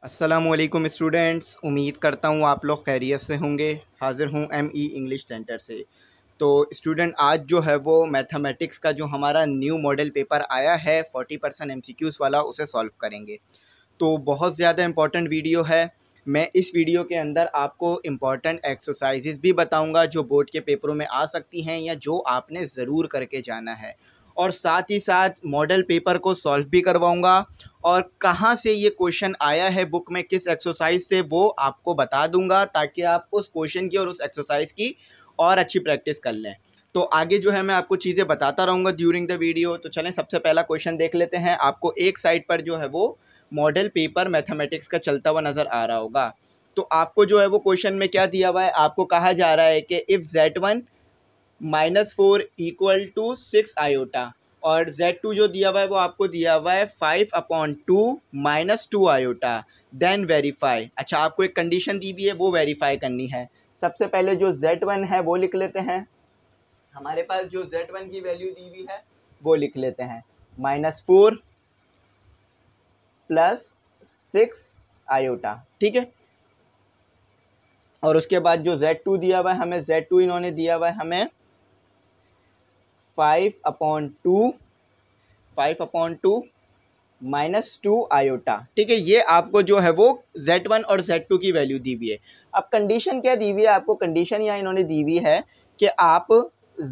अस्सलामुअलैकुम स्टूडेंट्स, उम्मीद करता हूँ आप लोग खैरियत से होंगे। हाज़िर हूँ एमई इंग्लिश सेंटर से। तो स्टूडेंट, आज जो है वो मैथमेटिक्स का जो हमारा न्यू मॉडल पेपर आया है 40% एमसीक्यूज़ वाला, उसे सॉल्व करेंगे। तो बहुत ज़्यादा इम्पॉर्टेंट वीडियो है। मैं इस वीडियो के अंदर आपको इम्पॉर्टेंट एक्सरसाइजेज़ भी बताऊंगा जो बोर्ड के पेपरों में आ सकती हैं या जो आपने ज़रूर करके जाना है, और साथ ही साथ मॉडल पेपर को सॉल्व भी करवाऊंगा और कहाँ से ये क्वेश्चन आया है बुक में, किस एक्सरसाइज से, वो आपको बता दूंगा ताकि आप उस क्वेश्चन की और उस एक्सरसाइज की और अच्छी प्रैक्टिस कर लें। तो आगे जो है मैं आपको चीज़ें बताता रहूँगा ड्यूरिंग द वीडियो। तो चलें सबसे पहला क्वेश्चन देख लेते हैं। आपको एक साइड पर जो है वो मॉडल पेपर मैथमेटिक्स का चलता हुआ नज़र आ रहा होगा। तो आपको जो है वो क्वेश्चन में क्या दिया हुआ है, आपको कहा जा रहा है कि if Z1 -4 equal to 6 iota, और Z2 जो दिया हुआ है वो आपको दिया हुआ है 5/2 -2 आयोटा, देन वेरीफाई। अच्छा, आपको एक कंडीशन दी हुई है, वो वेरीफाई करनी है। सबसे पहले जो Z1 है वो लिख लेते हैं। हमारे पास जो Z1 की वैल्यू दी हुई है वो लिख लेते हैं, -4 + 6 आयोटा, ठीक है। और उसके बाद जो Z2 दिया हुआ है हमें, Z2 इन्होंने दिया हुआ है हमें 5/2 -2 आयोटा, ठीक है। ये आपको जो है वो Z1 और Z2 की वैल्यू दी हुई है। अब कंडीशन क्या दी हुई है आपको, कंडीशन यहाँ इन्होंने दी हुई है कि आप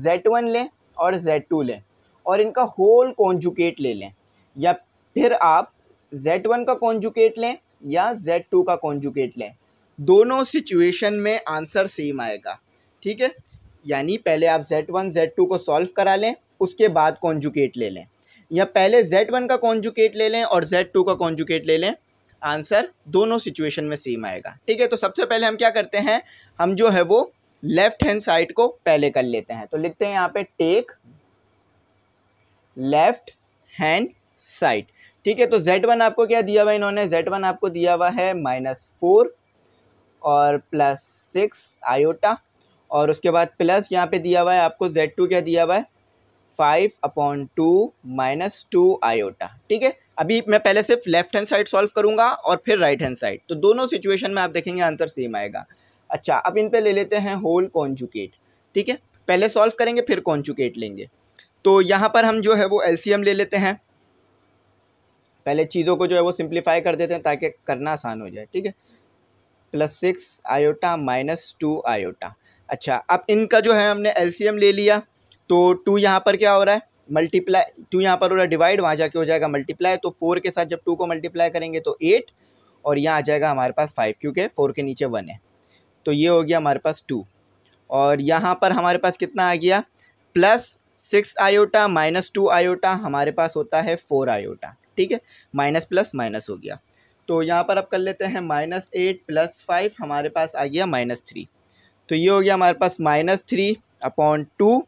Z1 लें और Z2 लें और इनका होल कॉन्जुगेट ले लें, या फिर आप Z1 का कॉन्जुगेट लें या Z2 का कॉन्जुगेट लें। दोनों सिचुएशन में आंसर सेम आएगा, ठीक है। यानी पहले आप Z1 Z2 को सॉल्व करा लें, उसके बाद कॉन्जुगेट ले लें, या पहले Z1 का कॉन्जुगेट ले लें और Z2 का कॉन्जुगेट ले लें, आंसर दोनों सिचुएशन में सेम आएगा, ठीक है। तो सबसे पहले हम क्या करते हैं, हम जो है वो लेफ्ट हैंड साइड को पहले कर लेते हैं। तो लिखते हैं यहाँ पे टेक लेफ्ट हैंड साइड, ठीक है। तो Z1 आपको क्या दिया हुआ है इन्होंने, Z1 आपको दिया हुआ है -4 और +6 आयोटा, और उसके बाद प्लस यहाँ पे दिया हुआ है आपको Z2 क्या दिया हुआ है 5/2 -2 आयोटा, ठीक है। अभी मैं पहले सिर्फ लेफ्ट हैंड साइड सॉल्व करूंगा और फिर राइट हैंड साइड, तो दोनों सिचुएशन में आप देखेंगे आंसर सेम आएगा। अच्छा, अब इन पे ले लेते हैं होल कॉन्जुगेट, ठीक है। पहले सॉल्व करेंगे फिर कॉन्जुगेट लेंगे। तो यहाँ पर हम जो है वो एलसीएम ले लेते हैं। पहले चीज़ों को जो है वो सिंप्लीफाई कर देते हैं ताकि करना आसान हो जाए, ठीक है। +6 आयोटा -2 आयोटा। अच्छा, अब इनका जो है हमने एलसीएम ले लिया, तो 2 यहाँ पर क्या हो रहा है मल्टीप्लाई, 2 यहाँ पर हो रहा है डिवाइड, वहाँ जाके हो जाएगा मल्टीप्लाई। तो 4 के साथ जब 2 को मल्टीप्लाई करेंगे तो 8, और यहाँ आ जाएगा हमारे पास 5, क्योंकि 4 के नीचे 1 है। तो ये हो गया हमारे पास 2, और यहाँ पर हमारे पास कितना आ गया +6 आयोटा -2 आयोटा, हमारे पास होता है 4 आयोटा, ठीक है। माइनस प्लस माइनस हो गया। तो यहाँ पर अब कर लेते हैं -8 + 5, हमारे पास आ गया -3। तो ये हो गया हमारे पास -3/2,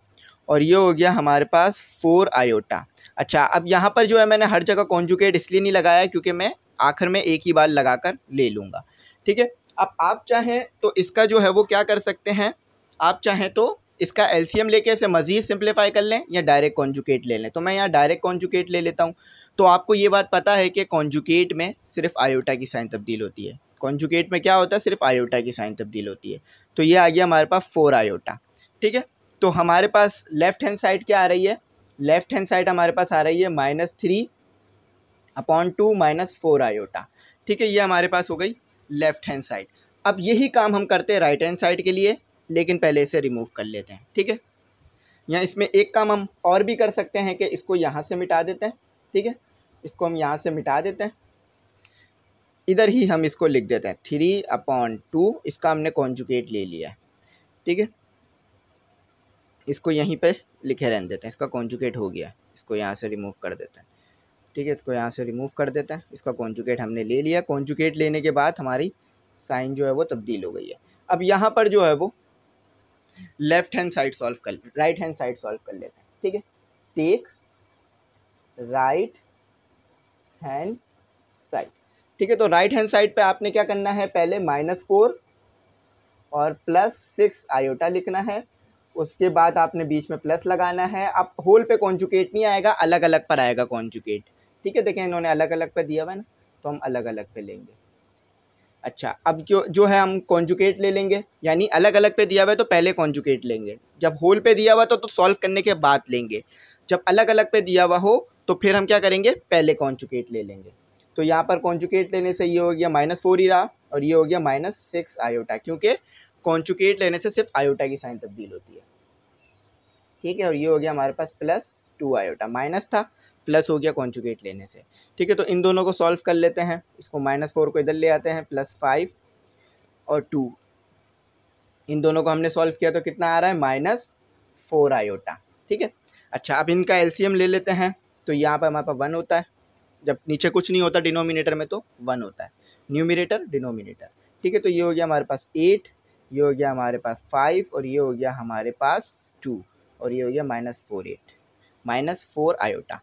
और ये हो गया हमारे पास 4 आयोटा। अच्छा, अब यहाँ पर जो है मैंने हर जगह कॉन्जुगेट इसलिए नहीं लगाया क्योंकि मैं आखिर में एक ही बार लगाकर ले लूँगा, ठीक है। अब आप चाहें तो इसका जो है वो क्या कर सकते हैं, आप चाहें तो इसका एलसीएम लेके इसे मज़ीद सिंप्लीफाई कर लें या डायरेक्ट कॉन्जुगेट ले लें। तो मैं यहाँ डायरेक्ट कॉन्जुगेट ले लेता हूँ। तो आपको ये बात पता है कि कॉन्जुगेट में सिर्फ आयोटा की साइन तब्दील होती है। कॉन्जुगेट में क्या होता है, सिर्फ आयोटा की साइन तब्दील होती है। तो ये आ गया हमारे पास 4 आयोटा, ठीक है। तो हमारे पास लेफ्ट हैंड साइड क्या आ रही है, लेफ्ट हैंड साइड हमारे पास आ रही है -3/2 -4 आयोटा, ठीक है। ये हमारे पास हो गई लेफ्ट हैंड साइड। अब यही काम हम करते हैं राइट हैंड साइड के लिए, लेकिन पहले इसे रिमूव कर लेते हैं, ठीक है। या इसमें एक काम हम और भी कर सकते हैं कि इसको यहाँ से मिटा देते हैं, ठीक है। इसको हम यहाँ से मिटा देते हैं, इधर ही हम इसको लिख देते हैं 3/2, इसका हमने कॉन्जुगेट ले लिया है, ठीक है। इसको यहीं पे लिखे रहने देते हैं, इसका कॉन्जुगेट हो गया, इसको यहाँ से रिमूव कर देते हैं, ठीक है। इसको यहाँ से रिमूव कर देते हैं, इसका कॉन्जुगेट हमने ले लिया। कॉन्जुगेट लेने के बाद हमारी साइन जो है वो तब्दील हो गई है। अब यहाँ पर जो है वो लेफ्ट हैंड साइड सॉल्व कर, राइट हैंड साइड सॉल्व कर लेते हैं, ठीक है। टेक राइट हैंड साइड, ठीक है। तो राइट हैंड साइड पे आपने क्या करना है, पहले -4 और +6 आयोटा लिखना है, उसके बाद आपने बीच में प्लस लगाना है। अब होल पे कॉन्जुगेट नहीं आएगा, अलग अलग पर आएगा कॉन्जुगेट, ठीक है। देखें इन्होंने अलग अलग पे दिया हुआ है ना, तो हम अलग अलग पे लेंगे, अच्छा, अब जो है हम कॉन्जुगेट ले लेंगे, यानी अलग अलग पे दिया हुआ है तो पहले कॉन्जुगेट लेंगे, जब होल पे दिया हुआ तो सॉल्व करने के बाद लेंगे, जब अलग अलग पे दिया हुआ हो तो फिर हम क्या करेंगे, पहले कॉन्जुगेट ले लेंगे। तो यहाँ पर कॉन्जुगेट लेने से ये हो गया -4 ही रहा और ये हो गया -6 आयोटा, क्योंकि कॉन्जुगेट लेने से सिर्फ आयोटा की साइन तब्दील होती है। ठीक है, और ये हो गया हमारे पास +2 आयोटा, माइनस था प्लस हो गया कॉन्जुगेट लेने से। ठीक है, तो इन दोनों को सॉल्व कर लेते हैं, इसको -4 को इधर ले आते हैं, +5 और 2, इन दोनों को हमने सॉल्व किया तो कितना आ रहा है, -4 आयोटा। ठीक है, अच्छा अब इनका एलसीएम ले लेते हैं, तो यहाँ पर हमारे पास 1 होता है, जब नीचे कुछ नहीं होता डिनोमिनेटर में तो 1 होता है, न्यूमिनेटर डिनोमिनेटर। ठीक है, तो ये हो गया हमारे पास 8, ये हो गया हमारे पास 5 और ये हो गया हमारे पास 2 और ये हो गया -4 आयोटा।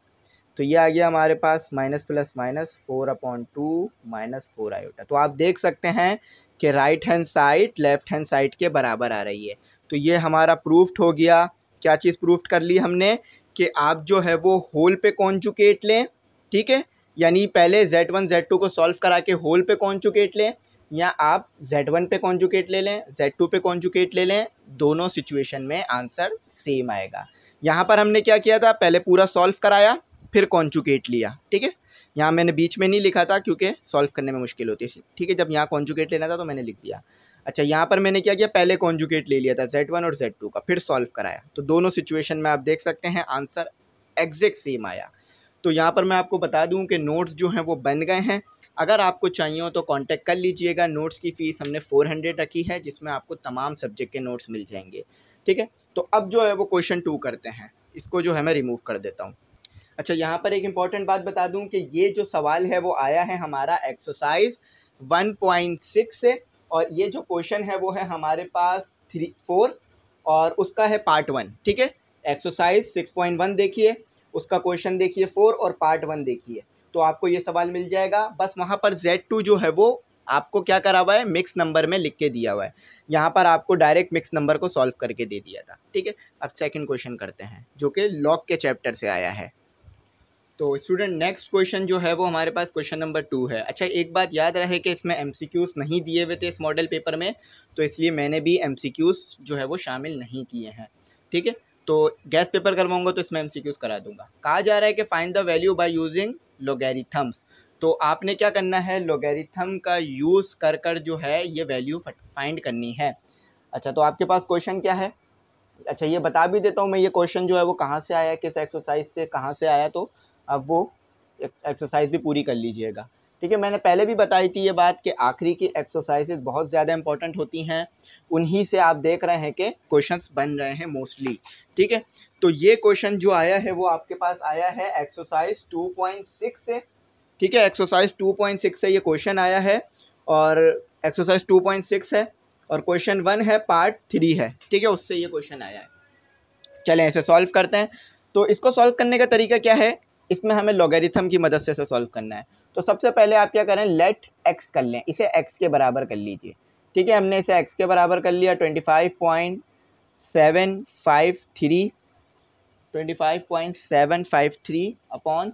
तो ये आ गया हमारे पास माइनस प्लस -4/2 -4 आयोटा। तो आप देख सकते हैं कि right hand side left hand side के बराबर आ रही है। तो ये हमारा प्रूफ्ड हो गया। क्या चीज़ प्रूफ्ड कर ली हमने कि आप जो है वो होल पे कॉन्जुगेट लें, ठीक है, यानी पहले Z1 Z2 को सॉल्व करा के होल पे कॉन्जुगेट लें, या आप Z1 पे कॉन्जुगेट ले लें, Z2 पे कॉन्जुगेट ले लें, दोनों सिचुएशन में आंसर सेम आएगा। यहाँ पर हमने क्या किया था, पहले पूरा सॉल्व कराया फिर कॉन्जुगेट लिया। ठीक है, यहाँ मैंने बीच में नहीं लिखा था क्योंकि सॉल्व करने में मुश्किल होती थी। ठीक है, जब यहाँ कॉन्जुगेट लेना था तो मैंने लिख दिया। अच्छा, यहाँ पर मैंने क्या किया, पहले कॉन्जुगेट ले लिया था Z1 और Z2 का, फिर सॉल्व कराया, तो दोनों सिचुएशन में आप देख सकते हैं आंसर एग्जैक्ट सेम आया। तो यहाँ पर मैं आपको बता दूँ कि नोट्स जो हैं वो बन गए हैं। अगर आपको चाहिए हो तो कांटेक्ट कर लीजिएगा। नोट्स की फ़ीस हमने 400 रखी है, जिसमें आपको तमाम सब्जेक्ट के नोट्स मिल जाएंगे। ठीक है, तो अब जो है वो क्वेश्चन 2 करते हैं, इसको जो है मैं रिमूव कर देता हूँ। अच्छा, यहाँ पर एक इम्पॉर्टेंट बात बता दूं कि ये जो सवाल है वो आया है हमारा एक्सरसाइज 1.6 से, और ये जो क्वेश्चन है वो है हमारे पास 4 और उसका है पार्ट 1। ठीक है, एक्सरसाइज 6.1 देखिए, उसका क्वेश्चन देखिए 4 और पार्ट 1 देखिए, तो आपको ये सवाल मिल जाएगा। बस वहाँ पर Z2 जो है वो आपको क्या करा हुआ है, मिक्स नंबर में लिख के दिया हुआ है, यहाँ पर आपको डायरेक्ट मिक्स नंबर को सॉल्व करके दे दिया था। ठीक है, अब सेकंड क्वेश्चन करते हैं जो कि लॉग के चैप्टर से आया है। तो स्टूडेंट नेक्स्ट क्वेश्चन जो है वो हमारे पास क्वेश्चन नंबर 2 है। अच्छा, एक बात याद रहे कि इसमें MCQs नहीं दिए हुए थे इस मॉडल पेपर में, तो इसलिए मैंने भी MCQs जो है वो शामिल नहीं किए हैं। ठीक है, तो गैस पेपर करवाऊंगा तो इसमें MCQs करा दूंगा। कहा जा रहा है कि find the value by using logarithms. तो आपने क्या करना है, लॉगरिथम का यूज़ कर कर जो है ये वैल्यू फाइंड करनी है। अच्छा, तो आपके पास क्वेश्चन क्या है, अच्छा ये बता भी देता हूँ मैं, ये क्वेश्चन जो है वो कहाँ से आया, किस एक्सरसाइज से कहाँ से आया, तो अब वो एक्सरसाइज भी पूरी कर लीजिएगा। ठीक है, मैंने पहले भी बताई थी ये बात कि आखिरी की एक्सरसाइजेज बहुत ज़्यादा इंपॉर्टेंट होती हैं, उन्हीं से आप देख रहे हैं कि क्वेश्चंस बन रहे हैं मोस्टली। ठीक है, तो ये क्वेश्चन जो आया है वो आपके पास आया है एक्सरसाइज 2.6 से। ठीक है, एक्सरसाइज 2.6 से ये क्वेश्चन आया है, और एक्सरसाइज 2.6 है और क्वेश्चन 1 है, पार्ट 3 है। ठीक है, उससे ये क्वेश्चन आया है। चलें इसे सॉल्व करते हैं। तो इसको सॉल्व करने का तरीका क्या है, इसमें हमें लॉगरिथम की मदद से इसे सॉल्व करना है। तो सबसे पहले आप क्या करें, लेट एक्स कर लें, इसे एक्स के बराबर कर लीजिए। ठीक है, हमने इसे एक्स के बराबर कर लिया, 25.753 अपॉन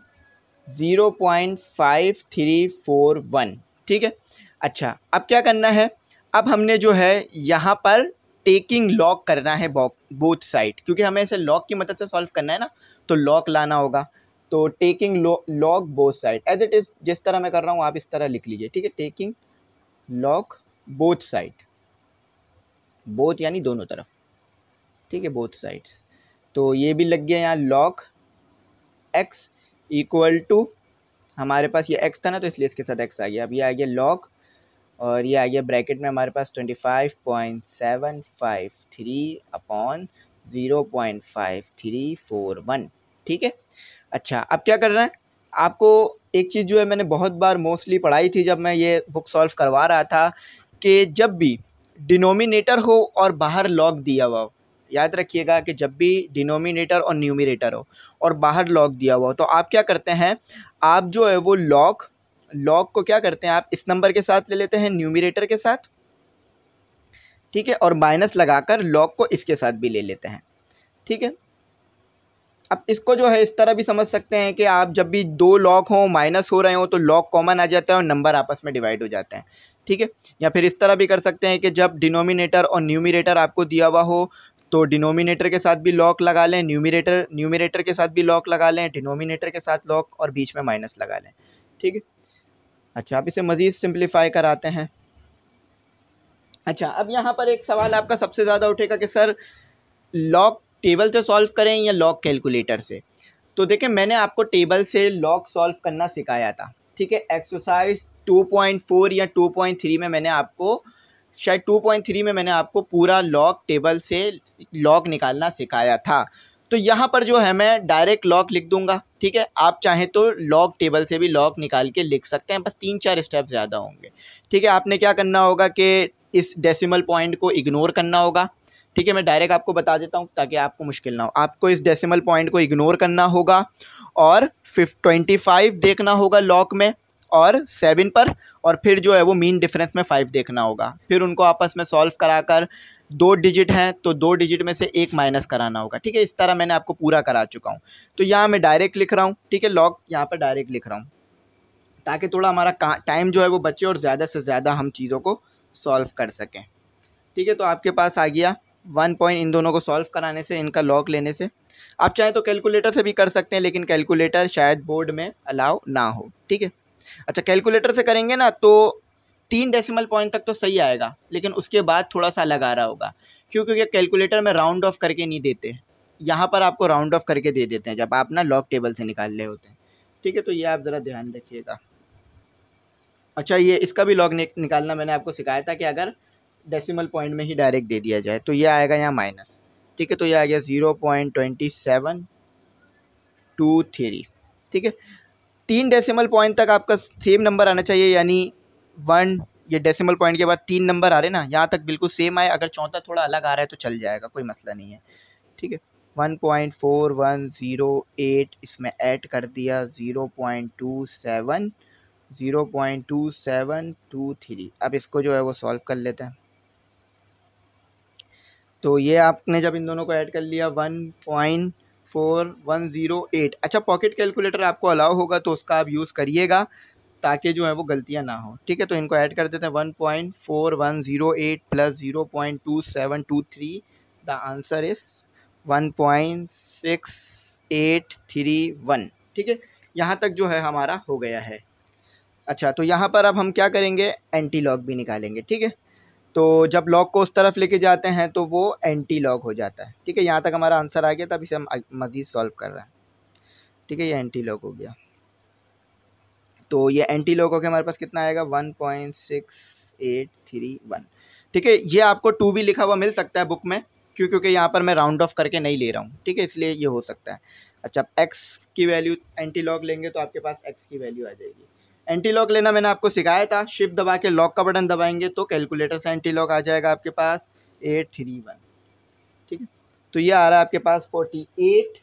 0.5341। ठीक है, अच्छा अब क्या करना है, अब हमने जो है यहाँ पर टेकिंग लॉग करना है बोथ साइड, क्योंकि हमें इसे लॉग की मदद से सॉल्व करना है ना, तो लॉग लाना होगा। तो taking log both side as it is, जिस तरह मैं कर रहा हूँ आप इस तरह लिख लीजिए। ठीक है, taking log both side, both यानी दोनों तरफ। ठीक है, बोथ साइड्स, तो ये भी लग गया यहाँ, लॉग एक्स इक्वल टू, हमारे पास ये x था ना तो इसलिए इसके साथ x आ गया। अब ये आ गया log, और ये आ गया ब्रैकेट में हमारे पास 25.753 अपॉन 0.5341। ठीक है, अच्छा अब क्या करना है आपको, एक चीज़ जो है मैंने बहुत बार मोस्टली पढ़ाई थी जब मैं ये बुक सॉल्व करवा रहा था, कि जब भी डिनोमिनेटर हो और बाहर लॉग दिया हुआ हो, याद रखिएगा कि जब भी डिनोमिनेटर और न्यूमिनेटर हो और बाहर लॉग दिया हुआ हो, तो आप क्या करते हैं, आप जो है वो लॉग को क्या करते हैं, आप इस नंबर के साथ ले लेते हैं, न्यूमिनेटर के साथ। ठीक है, और माइनस लगाकर लॉग को इसके साथ भी ले लेते हैं। ठीक है, अब इसको जो है इस तरह भी समझ सकते हैं कि आप जब भी दो लॉग हों, माइनस हो रहे हो, तो लॉग कॉमन आ जाता है और नंबर आपस में डिवाइड हो जाते हैं, ठीक है। या फिर इस तरह भी कर सकते हैं कि जब डिनोमिनेटर और न्यूमिनेटर आपको दिया हुआ हो तो डिनोमिनेटर के साथ भी लॉग लगा लें, न्यूमिनेटर के साथ भी लॉग लगा लें, डिनोमिनेटर के साथ लॉग और बीच में माइनस लगा लें, ठीक है। अच्छा, अब इसे मज़ीद सिंप्लीफाई कराते हैं। अच्छा, अब यहाँ पर एक सवाल आपका सबसे ज़्यादा उठेगा कि सर लॉग टेबल से सॉल्व करें या लॉग कैलकुलेटर से। तो देखिए, मैंने आपको टेबल से लॉग सॉल्व करना सिखाया था, ठीक है। एक्सरसाइज 2.4 या 2.3 में मैंने आपको, शायद 2.3 में मैंने आपको पूरा लॉग टेबल से लॉग निकालना सिखाया था। तो यहाँ पर जो है मैं डायरेक्ट लॉग लिख दूंगा, ठीक है। आप चाहें तो लॉग टेबल से भी लॉग निकाल के लिख सकते हैं, बस 3-4 स्टेप ज़्यादा होंगे, ठीक है। आपने क्या करना होगा कि इस डेसिमल पॉइंट को इग्नोर करना होगा, ठीक है। मैं डायरेक्ट आपको बता देता हूँ ताकि आपको मुश्किल ना हो। आपको इस डेसिमल पॉइंट को इग्नोर करना होगा और 25 देखना होगा लॉग में और 7 पर, और फिर जो है वो मीन डिफरेंस में 5 देखना होगा। फिर उनको आपस में सॉल्व कराकर 2 डिजिट हैं तो 2 डिजिट में से 1 माइनस कराना होगा, ठीक है। इस तरह मैंने आपको पूरा करा चुका हूँ। तो यहाँ मैं डायरेक्ट लिख रहा हूँ, ठीक है। लॉग यहाँ पर डायरेक्ट लिख रहा हूँ ताकि थोड़ा हमारा टाइम जो है वो बचे और ज़्यादा से ज़्यादा हम चीज़ों को सॉल्व कर सकें, ठीक है। तो आपके पास आ गया 1 पॉइंट इन दोनों को सॉल्व कराने से, इनका लॉग लेने से। आप चाहें तो कैलकुलेटर से भी कर सकते हैं, लेकिन कैलकुलेटर शायद बोर्ड में अलाउ ना हो, ठीक है। अच्छा, कैलकुलेटर से करेंगे ना तो 3 डेसिमल पॉइंट तक तो सही आएगा, लेकिन उसके बाद थोड़ा सा अलग आ रहा होगा, क्योंकि कैलकुलेटर में राउंड ऑफ करके नहीं देते, यहाँ पर आपको राउंड ऑफ करके दे देते हैं जब आप ना लॉग टेबल से निकाल रहे होते हैं, ठीक है। तो ये आप ज़रा ध्यान रखिएगा। अच्छा, ये इसका भी लॉग निकालना मैंने आपको सिखाया था कि अगर डेसिमल पॉइंट में ही डायरेक्ट दे दिया जाए तो ये आएगा यहाँ माइनस, ठीक है। तो ये आ गया 0.2723, ठीक है। 3 डेसिमल पॉइंट तक आपका सेम नंबर आना चाहिए, यानी 1, ये डेसिमल पॉइंट के बाद 3 नंबर आ रहे ना, यहाँ तक बिल्कुल सेम आए। अगर चौथा थोड़ा अलग आ रहा है तो चल जाएगा, कोई मसला नहीं है, ठीक है। 1.4108 इसमें ऐड कर दिया, 0.2723। अब इसको जो है वो सॉल्व कर लेते हैं। तो ये आपने जब इन दोनों को ऐड कर लिया 1.4108। अच्छा, पॉकेट कैलकुलेटर आपको अलाउ होगा तो उसका आप यूज़ करिएगा ताकि जो है वो गलतियां ना हो, ठीक है। तो इनको ऐड कर देते हैं, 1.4108 प्लस 0.2723, द आंसर इज 1.6831, ठीक है। यहाँ तक जो है हमारा हो गया है। अच्छा, तो यहाँ पर अब हम क्या करेंगे, एंटी लॉग भी निकालेंगे, ठीक है। तो जब लॉग को उस तरफ लेके जाते हैं तो वो एंटी लॉग हो जाता है, ठीक है। यहाँ तक हमारा आंसर आ गया, तब इसे हम मज़ीद सॉल्व कर रहे हैं, ठीक है। ये एंटी लॉग हो गया। तो ये एंटी लॉग हो गया, हमारे पास कितना आएगा 1.6831, ठीक है। ये आपको 2 भी लिखा हुआ मिल सकता है बुक में, क्योंकि यहाँ पर मैं राउंड ऑफ करके नहीं ले रहा हूँ, ठीक है, इसलिए ये हो सकता है। अच्छा, एक्स की वैल्यू एंटी लॉग लेंगे तो आपके पास एक्स की वैल्यू आ जाएगी। एंटी लॉग लेना मैंने आपको सिखाया था, शिफ्ट दबा के लॉग का बटन दबाएंगे तो कैलकुलेटर से एंटी लॉग आ जाएगा आपके पास 831, ठीक है। तो ये आ रहा है आपके पास 48,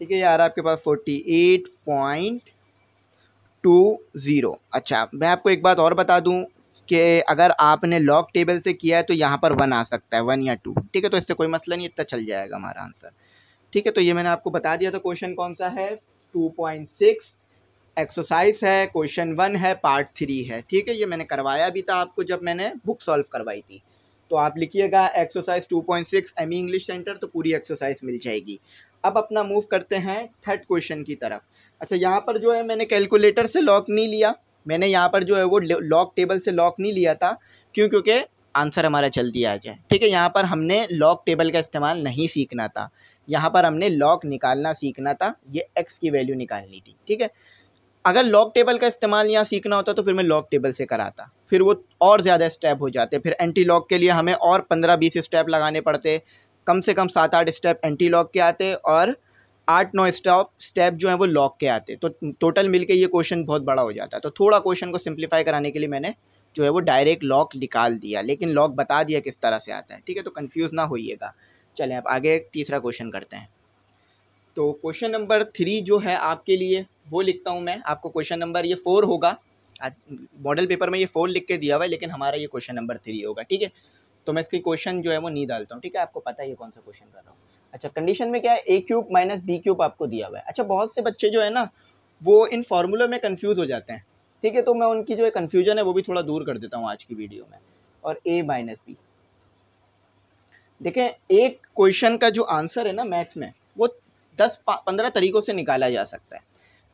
ठीक है। ये आ रहा है आपके पास 48.20। अच्छा, मैं आपको एक बात और बता दूं कि अगर आपने लॉग टेबल से किया है तो यहाँ पर 1 आ सकता है, 1 या 2, ठीक है। तो इससे कोई मसला नहीं, इतना चल जाएगा हमारा आंसर, ठीक है। तो ये मैंने आपको बता दिया था। क्वेश्चन कौन सा है, 2.6 एक्सरसाइज है, क्वेश्चन 1 है, पार्ट 3 है, ठीक है। ये मैंने करवाया भी था आपको जब मैंने बुक सॉल्व करवाई थी। तो आप लिखिएगा एक्सरसाइज 2.6 एमी इंग्लिश सेंटर, तो पूरी एक्सरसाइज मिल जाएगी। अब अपना मूव करते हैं थर्ड क्वेश्चन की तरफ। अच्छा, यहाँ पर जो है मैंने कैलकुलेटर से लॉग नहीं लिया, मैंने यहाँ पर जो है वो लॉग टेबल से लॉग नहीं लिया था, क्योंकि आंसर हमारा जल्दी आ जाए, ठीक है। यहाँ पर हमने लॉग टेबल का इस्तेमाल नहीं सीखना था, यहाँ पर हमने लॉग निकालना सीखना था, ये एक्स की वैल्यू निकालनी थी, ठीक है। अगर लॉग टेबल का इस्तेमाल यहाँ सीखना होता तो फिर मैं लॉग टेबल से कराता, फिर वो और ज़्यादा स्टेप हो जाते, फिर एंटी लॉग के लिए हमें और 15-20 स्टेप लगाने पड़ते, कम से कम 7-8 स्टेप एंटी लॉग के आते और 8-9 स्टेप जो हैं वो लॉग के आते। तो टोटल मिलके ये क्वेश्चन बहुत बड़ा हो जाता है। तो थोड़ा क्वेश्चन को सिंप्लीफाई कराने के लिए मैंने जो है वो डायरेक्ट लॉग निकाल दिया, लेकिन लॉग बता दिया किस तरह से आता है, ठीक है। तो कन्फ्यूज़ ना होइएगा। चलें अब आगे तीसरा क्वेश्चन करते हैं। तो क्वेश्चन नंबर 3 जो है आपके लिए वो लिखता हूँ मैं आपको। क्वेश्चन नंबर ये 4 होगा, मॉडल पेपर में ये 4 लिख के दिया हुआ है, लेकिन हमारा ये क्वेश्चन नंबर 3 होगा, ठीक है। तो मैं इसकी क्वेश्चन जो है वो नहीं डालता हूँ, ठीक है, आपको पता है ये कौन सा क्वेश्चन कर रहा हूँ। अच्छा, कंडीशन में क्या है, ए क्यूब माइनस बी क्यूब आपको दिया हुआ है। अच्छा, बहुत से बच्चे जो है ना वो इन फार्मूलों में कंफ्यूज हो जाते हैं, ठीक है, तो मैं उनकी जो है कन्फ्यूजन है वो भी थोड़ा दूर कर देता हूँ आज की वीडियो में। और ए माइनस बी, देखें एक क्वेश्चन का जो आंसर है ना मैथ में वो 10-15 तरीक़ों से निकाला जा सकता है।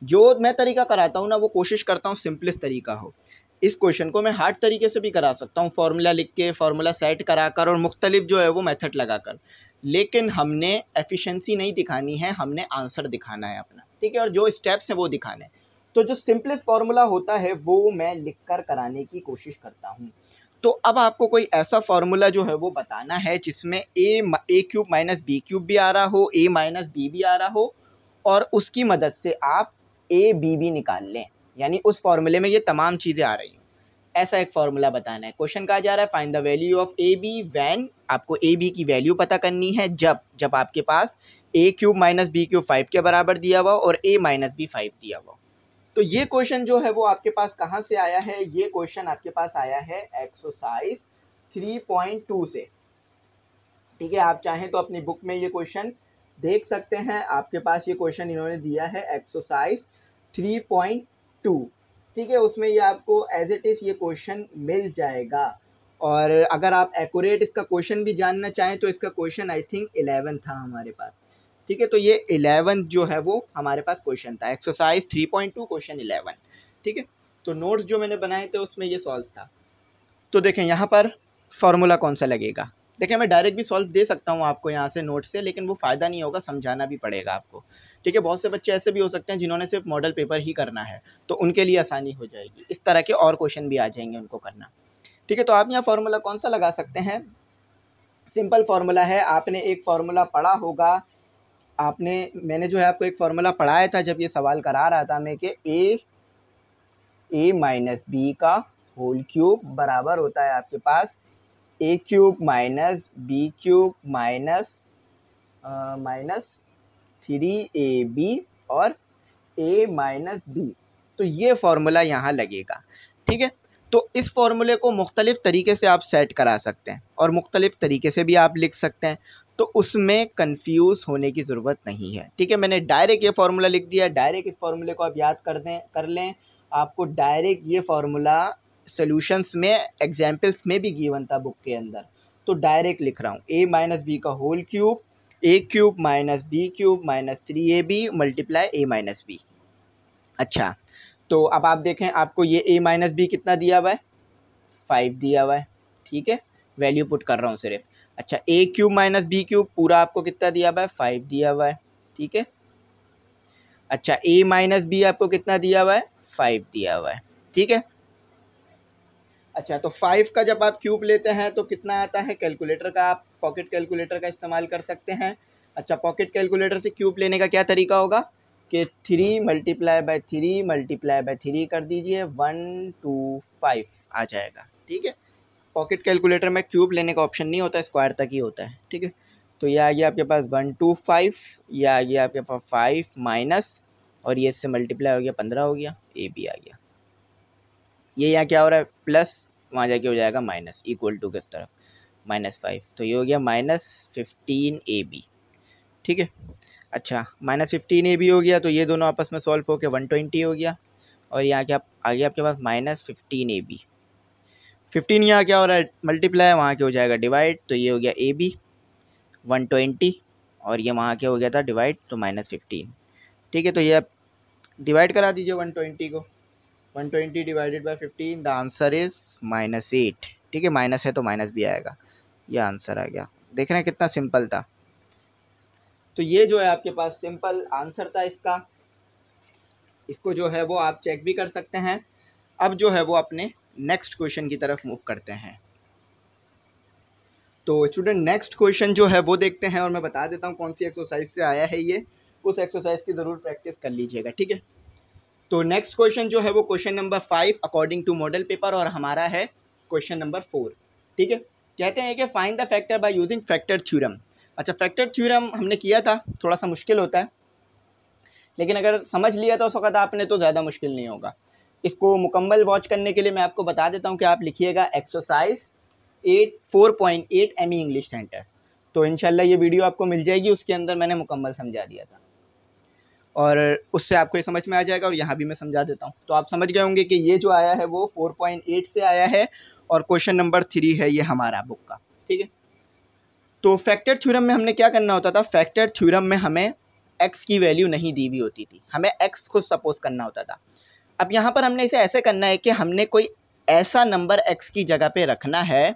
जो मैं तरीका कराता हूँ ना वो कोशिश करता हूँ सिंपलेस्ट तरीका हो। इस क्वेश्चन को मैं हार्ड तरीके से भी करा सकता हूँ, फार्मूला लिख के, फार्मूला सेट कराकर और मुख्तलिफ जो है वो मेथड लगाकर, लेकिन हमने एफिशिएंसी नहीं दिखानी है, हमने आंसर दिखाना है अपना, ठीक है, और जो स्टेप्स हैं वो दिखाने। तो जो सिंपलेस्ट फार्मूला होता है वो मैं लिख कर कराने की कोशिश करता हूँ। तो अब आपको कोई ऐसा फार्मूला जो है वो बताना है जिसमें ए क्यूब माइनस बी क्यूब भी आ रहा हो, ए माइनस बी भी आ रहा हो, और उसकी मदद से आप ए बी भी निकाल लें, यानी उस फार्मूले में ये तमाम चीज़ें आ रही हैं। ऐसा एक फार्मूला बताना है। क्वेश्चन कहा जा रहा है find the value of a b when, आपको ए बी की वैल्यू पता करनी है जब आपके पास A cube minus B cube 5 के बराबर दिया हुआ और ए माइनस बी 5 दिया हुआ। तो ये क्वेश्चन जो है वो आपके पास कहाँ से आया है, ये क्वेश्चन आपके पास आया है एक्सरसाइज 3.2 से, ठीक है। आप चाहें तो अपनी बुक में ये क्वेश्चन देख सकते हैं, आपके पास ये क्वेश्चन इन्होंने दिया है एक्सरसाइज 3.2, ठीक है, उसमें ये आपको एज इट इज़ ये क्वेश्चन मिल जाएगा। और अगर आप एक्यूरेट इसका क्वेश्चन भी जानना चाहें तो इसका क्वेश्चन आई थिंक 11 था हमारे पास, ठीक है, तो ये 11 जो है वो हमारे पास क्वेश्चन था, एक्सरसाइज 3.2 क्वेश्चन 11, ठीक है। तो नोट्स जो मैंने बनाए थे उसमें ये सॉल्व था। तो देखें यहाँ पर फार्मूला कौन सा लगेगा, देखें मैं डायरेक्ट भी सॉल्व दे सकता हूँ आपको यहाँ से नोट से, लेकिन वो फ़ायदा नहीं होगा, समझाना भी पड़ेगा आपको, ठीक है। बहुत से बच्चे ऐसे भी हो सकते हैं जिन्होंने सिर्फ मॉडल पेपर ही करना है, तो उनके लिए आसानी हो जाएगी, इस तरह के और क्वेश्चन भी आ जाएंगे उनको करना, ठीक है। तो आप यहाँ फार्मूला कौन सा लगा सकते हैं, सिंपल फार्मूला है, आपने एक फार्मूला पढ़ा होगा, मैंने जो है आपको एक फार्मूला पढ़ाया था जब ये सवाल करा रहा था मैं, कि ए माइनस बी का होल क्यूब बराबर होता है आपके पास A cube minus B cube minus 3ab और a माइनस बी। तो ये फार्मूला यहाँ लगेगा, ठीक है। तो इस फार्मूले को मुख्तलिफ तरीके से आप सेट करा सकते हैं और मुख्तलिफ तरीके से भी आप लिख सकते हैं, तो उसमें कंफ्यूज होने की ज़रूरत नहीं है, ठीक है। मैंने डायरेक्ट ये फार्मूला लिख दिया, डायरेक्ट इस फार्मूले को आप याद कर लें, आपको डायरेक्ट ये फार्मूला सॉल्यूशंस में एग्जाम्पल्स में भी गिवन था बुक के अंदर, तो डायरेक्ट लिख रहा हूँ ए माइनस बी का whole cube A cube minus B cube minus 3ab multiply A minus B. अच्छा, तो अब आप देखें आपको ये a माइनस बी कितना दिया हुआ है, 5 दिया हुआ है, ठीक है, वैल्यू पुट कर रहा हूँ सिर्फ। अच्छा, a cube minus B cube पूरा आपको कितना दिया हुआ है, 5 दिया हुआ है, ठीक है। अच्छा, a माइनस बी आपको कितना दिया हुआ है, 5 दिया हुआ है, ठीक है। अच्छा, तो 5 का जब आप क्यूब लेते हैं तो कितना आता है, कैलकुलेटर का, आप पॉकेट कैलकुलेटर का इस्तेमाल कर सकते हैं। अच्छा, पॉकेट कैलकुलेटर से क्यूब लेने का क्या तरीका होगा कि 3 मल्टीप्लाई बाय 3 कर दीजिए, 125 आ जाएगा, ठीक है। पॉकेट कैलकुलेटर में क्यूब लेने का ऑप्शन नहीं होता, स्क्वायर तक ही होता है, ठीक है। तो ये आ गया आपके पास 125, ये आ गया आपके पास 5 माइनस, और ये इससे मल्टीप्लाई हो गया 15 हो गया, ए बी आ गया। ये यहाँ क्या हो रहा है, प्लस, वहाँ जाके हो जाएगा माइनस, इक्वल टू किस तरफ, -5, तो ये हो गया -15ab, ठीक है। अच्छा, -15ab हो गया, तो ये दोनों आपस में सॉल्व होकर 120 हो गया, और यहाँ क्या आ गया आपके पास -15ab। 15 यहाँ क्या हो रहा है, मल्टीप्लाई, वहाँ के हो जाएगा डिवाइड, तो ये हो गया ab 120, और ये वहाँ के हो गया था डिवाइड, तो -15, ठीक है। तो ये आप डिवाइड करा दीजिए 120 को, 120 divided by 15, the answer is -8, ठीक है, माइनस है तो माइनस भी आएगा, ये आंसर आ गया। देख रहे हैं कितना सिंपल था। तो ये जो है आपके पास सिंपल आंसर था इसका, इसको जो है वो आप चेक भी कर सकते हैं। अब जो है वो अपने नेक्स्ट क्वेश्चन की तरफ मूव करते हैं। तो स्टूडेंट नेक्स्ट क्वेश्चन जो है वो देखते हैं, और मैं बता देता हूँ कौन सी एक्सरसाइज से आया है ये, उस एक्सरसाइज की ज़रूर प्रैक्टिस कर लीजिएगा, ठीक है। तो नेक्स्ट क्वेश्चन जो है वो question number 5 according to model paper, और हमारा है क्वेश्चन नंबर 4, ठीक है। कहते हैं कि find the factor by using factor theorem. अच्छा, फैक्टर थ्योरम हमने किया था, थोड़ा सा मुश्किल होता है, लेकिन अगर समझ लिया तो उस वक्त आपने तो ज़्यादा मुश्किल नहीं होगा। इसको मुकम्मल वॉच करने के लिए मैं आपको बता देता हूँ कि आप लिखिएगा एक्सरसाइज 4.8 ME इंग्लिश सेंटर। तो इंशाल्लाह ये वीडियो आपको मिल जाएगी, उसके अंदर मैंने मुकम्मल समझा दिया था और उससे आपको ये समझ में आ जाएगा। और यहाँ भी मैं समझा देता हूँ, तो आप समझ गए होंगे कि ये जो आया है वो 4.8 से आया है और क्वेश्चन नंबर 3 है ये हमारा बुक का। ठीक है, तो फैक्टर थ्योरम में हमने क्या करना होता था, फैक्टर थ्योरम में हमें x की वैल्यू नहीं दी हुई होती थी, हमें x खुद सपोज करना होता था। अब यहाँ पर हमने इसे ऐसे करना है कि हमने कोई ऐसा नंबर x की जगह पे रखना है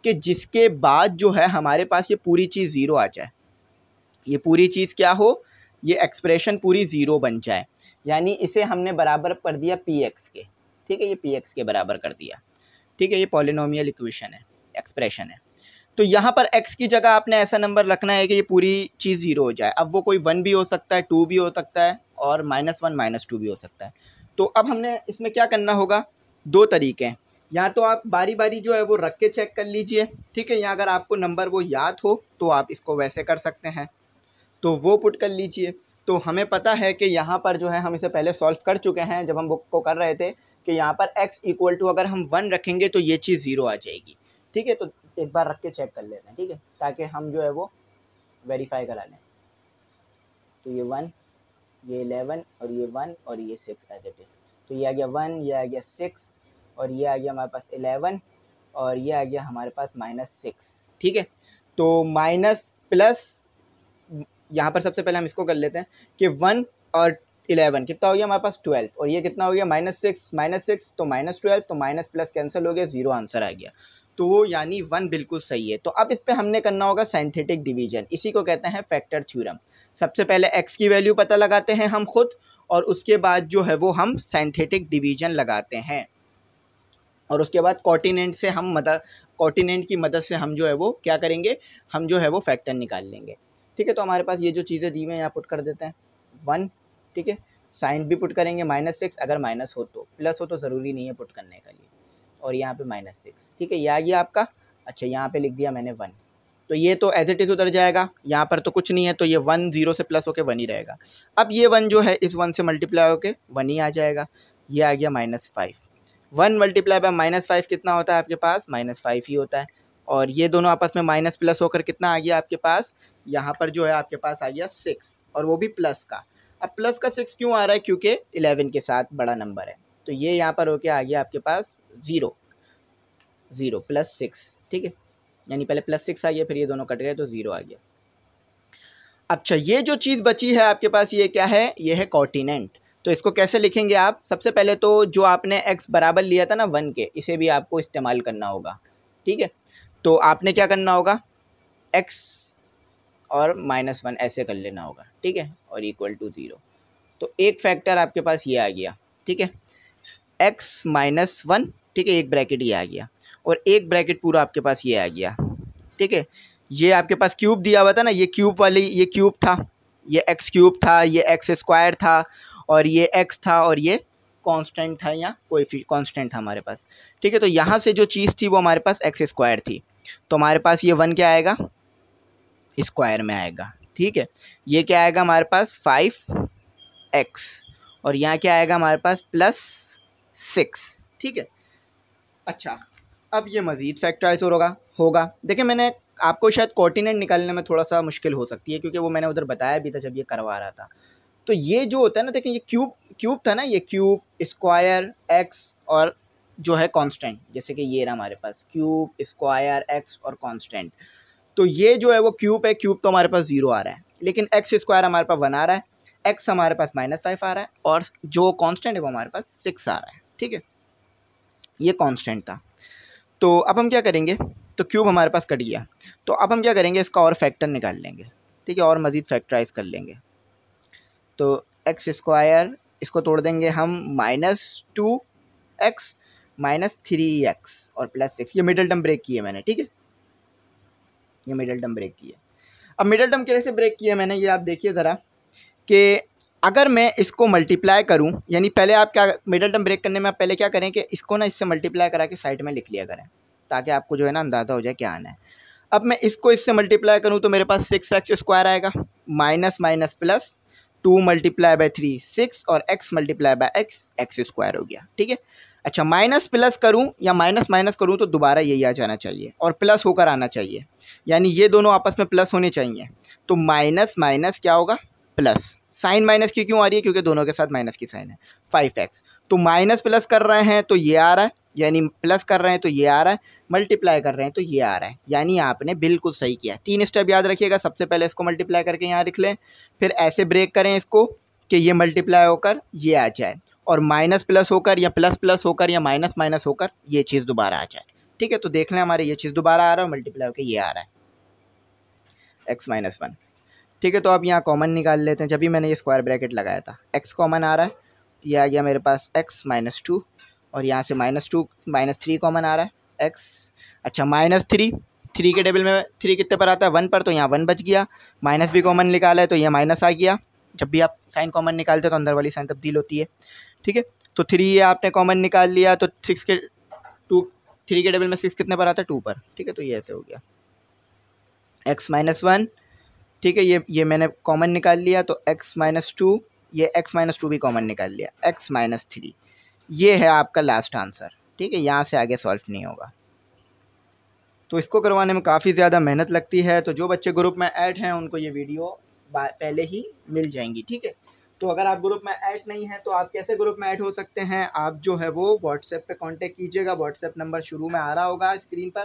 कि जिसके बाद जो है हमारे पास ये पूरी चीज़ ज़ीरो आ जाए, ये पूरी चीज़ क्या हो, ये एक्सप्रेशन पूरी ज़ीरो बन जाए, यानी इसे हमने बराबर कर दिया px के। ठीक है, ये px के बराबर कर दिया। ठीक है, ये पॉलिनोमियल इक्वेशन है, एक्सप्रेशन है। तो यहाँ पर x की जगह आपने ऐसा नंबर रखना है कि ये पूरी चीज़ ज़ीरो हो जाए। अब वो कोई 1 भी हो सकता है, 2 भी हो सकता है और -1 -2 भी हो सकता है। तो अब हमने इसमें क्या करना होगा, दो तरीके हैं। या तो आप बारी बारी जो है वो रख के चेक कर लीजिए। ठीक है, या अगर आपको नंबर वो याद हो तो आप इसको वैसे कर सकते हैं, तो वो पुट कर लीजिए। तो हमें पता है कि यहाँ पर जो है हम इसे पहले सॉल्व कर चुके हैं जब हम बुक को कर रहे थे कि यहाँ पर x इक्वल टू अगर हम 1 रखेंगे तो ये चीज़ 0 आ जाएगी। ठीक है, तो एक बार रख के चेक कर लेते हैं। ठीक है, ताकि हम जो है वो वेरीफाई करा लें। तो ये 1, ये 11 और ये 1 और ये 6 एज इट इज़। तो ये आ गया 1, ये आ गया 6 और ये आ गया हमारे पास 11 और ये आ गया हमारे पास -6। ठीक है, तो माइनस प्लस यहाँ पर सबसे पहले हम इसको कर लेते हैं कि 1 और 11 कितना हो गया हमारे पास 12 और ये कितना हो गया -6 तो -12 तो माइनस प्लस कैंसिल हो गया, 0 आंसर आ गया। तो वो यानी 1 बिल्कुल सही है। तो अब इस पर हमने करना होगा साइंथेटिक डिवीजन, इसी को कहते हैं फैक्टर थ्योरम। सबसे पहले x की वैल्यू पता लगाते हैं हम खुद और उसके बाद जो है वो हम साइंथेटिक डिवीजन लगाते हैं और उसके बाद कॉर्टिनेंट से हम कॉर्टिनेंट की मदद से हम जो है वो क्या करेंगे, हम जो है वो फैक्टर निकाल लेंगे। ठीक है, तो हमारे पास ये जो चीज़ें दी हुई हैं यहाँ पुट कर देते हैं 1। ठीक है, साइन भी पुट करेंगे -6, अगर माइनस हो तो, प्लस हो तो ज़रूरी नहीं है पुट करने के लिए, और यहाँ पे -6। ठीक है, ये आ गया आपका। अच्छा, यहाँ पे लिख दिया मैंने 1, तो ये तो एज इट इज़ उधर जाएगा, यहाँ पर तो कुछ नहीं है, तो ये 1 0 से प्लस होकर 1 ही रहेगा। अब ये 1 जो है इस 1 से मल्टीप्लाई होकर 1 ही आ जाएगा। ये आ गया -5। 1 मल्टीप्लाई बाय -5 कितना होता है आपके पास, -5 ही होता है। और ये दोनों आपस में माइनस प्लस होकर कितना आ गया आपके पास, यहाँ पर जो है आपके पास आ गया 6 और वो भी प्लस का। अब प्लस का 6 क्यों आ रहा है, क्योंकि 11 के साथ बड़ा नंबर है, तो ये यहाँ पर होके आ गया आपके पास 0 प्लस 6। ठीक है, यानी पहले +6 आ गया, फिर ये दोनों कट गए तो 0 आ गया। अच्छा, ये जो चीज़ बची है आपके पास ये क्या है, ये है कॉर्टिनेंट। तो इसको कैसे लिखेंगे आप, सबसे पहले तो जो आपने x बराबर लिया था ना 1 के, इसे भी आपको इस्तेमाल करना होगा। ठीक है, तो आपने क्या करना होगा, x और -1 ऐसे कर लेना होगा। ठीक है, और इक्वल टू 0। तो एक फैक्टर आपके पास ये आ गया। ठीक है, x -1। ठीक है, एक ब्रैकेट ये आ गया और एक ब्रैकेट पूरा आपके पास ये आ गया। ठीक है, ये आपके पास क्यूब दिया हुआ था ना, ये क्यूब वाली, ये क्यूब था, ये x क्यूब था, ये x स्क्वायर था और ये x था और ये कांस्टेंट था या कोई कांस्टेंट था हमारे पास। ठीक है, तो यहाँ से जो चीज़ थी वो हमारे पास x स्क्वायर थी, तो हमारे पास ये 1 क्या आएगा, स्क्वायर में आएगा। ठीक है, ये क्या आएगा हमारे पास 5x और यहाँ क्या आएगा हमारे पास +6। ठीक है, अच्छा, अब ये मज़ीद फैक्टराइज होगा। देखिए, मैंने आपको शायद कोऑर्डिनेट निकालने में थोड़ा सा मुश्किल हो सकती है क्योंकि वो मैंने उधर बताया भी था जब ये करवा रहा था। तो ये जो होता है ना, देखिए ये क्यूब था ना, ये क्यूब, स्क्वायर, एक्स और जो है कांस्टेंट, जैसे कि ये रहा हमारे पास क्यूब, स्क्वायर, एक्स और कांस्टेंट। तो ये जो है वो क्यूब है, क्यूब तो हमारे पास 0 आ रहा है, लेकिन एक्स स्क्वायर हमारे पास 1 आ रहा है, एक्स हमारे पास -5 आ रहा है और जो कांस्टेंट है वो हमारे पास 6 आ रहा है। ठीक है, ये कांस्टेंट था। तो अब हम क्या करेंगे, तो क्यूब हमारे पास कट गया, तो अब हम क्या करेंगे, इसका और फैक्टर निकाल लेंगे। ठीक है, और मज़ीद फैक्टराइज कर लेंगे। तो एक्स स्क्वायर इसको तोड़ देंगे हम, -2x -3x और +6। ये मिडल टर्म ब्रेक की है मैंने। ठीक है, ये मिडल टर्म ब्रेक की है। अब मिडल टर्म कैसे ब्रेक किया मैंने, ये आप देखिए ज़रा कि अगर मैं इसको मल्टीप्लाई करूं, यानी पहले आप क्या, मिडल टर्म ब्रेक करने में आप पहले क्या करें कि इसको ना इससे मल्टीप्लाई करा के साइड में लिख लिया करें, ताकि आपको जो है ना अंदाज़ा हो जाए क्या आना है। अब मैं इसको इससे मल्टीप्लाई करूं तो मेरे पास 6x स्क्वायर आएगा, माइनस माइनस प्लस 2 × 3 6 और x × x स्क्वायर हो गया। ठीक है, अच्छा, माइनस प्लस करूं या माइनस माइनस करूं तो दोबारा यही आ जाना चाहिए और प्लस होकर आना चाहिए, यानी ये दोनों आपस में प्लस होने चाहिए। तो माइनस माइनस क्या होगा, प्लस। साइन माइनस की क्यों आ रही है, क्योंकि दोनों के साथ माइनस की साइन है, 5x। तो माइनस प्लस कर रहे हैं तो ये आ रहा है, यानी प्लस कर रहे हैं तो ये आ रहा है, मल्टीप्लाई कर रहे हैं तो ये आ रहा है, यानी आपने बिल्कुल सही किया। 3 स्टेप याद रखिएगा, सबसे पहले इसको मल्टीप्लाई करके यहाँ लिख लें, फिर ऐसे ब्रेक करें इसको कि ये मल्टीप्लाई होकर ये आ जाए, और माइनस प्लस होकर या प्लस प्लस होकर या माइनस माइनस होकर ये चीज़ दोबारा आ जाए। ठीक है, तो देख लें हमारे ये चीज़ दोबारा आ रहा है, मल्टीप्लाई होकर ये आ रहा है x-1। ठीक है, तो अब यहाँ कॉमन निकाल लेते हैं। जब भी मैंने ये स्क्वायर ब्रैकेट लगाया था, x कॉमन आ रहा है, ये आ गया मेरे पास x-2, और यहाँ से -2 -3 कॉमन आ रहा है x। अच्छा, -3 के टेबल में 3 कितने पर आता है, 1 पर, तो यहाँ 1 बच गया। माइनस भी कॉमन निकाला है तो ये माइनस आ गया। जब भी आप साइन कॉमन निकालते हो तो अंदर वाली साइन तब्दील होती है। ठीक है, तो 3 ये आपने कॉमन निकाल लिया, तो 3 के टेबल में 6 कितने पर आता है, 2 पर। ठीक है, तो ये ऐसे हो गया x-1। ठीक है, ये मैंने कॉमन निकाल लिया, तो x-2, ये x-2 भी कॉमन निकाल लिया, x-3। ये है आपका लास्ट आंसर। ठीक है, यहाँ से आगे सॉल्व नहीं होगा। तो इसको करवाने में काफ़ी ज़्यादा मेहनत लगती है, तो जो बच्चे ग्रुप में ऐड हैं उनको ये वीडियो पहले ही मिल जाएंगी। ठीक है, तो अगर आप ग्रुप में ऐड नहीं हैं तो आप कैसे ग्रुप में ऐड हो सकते हैं, आप जो है वो व्हाट्सएप पे कांटेक्ट कीजिएगा। व्हाट्सएप नंबर शुरू में आ रहा होगा स्क्रीन पर,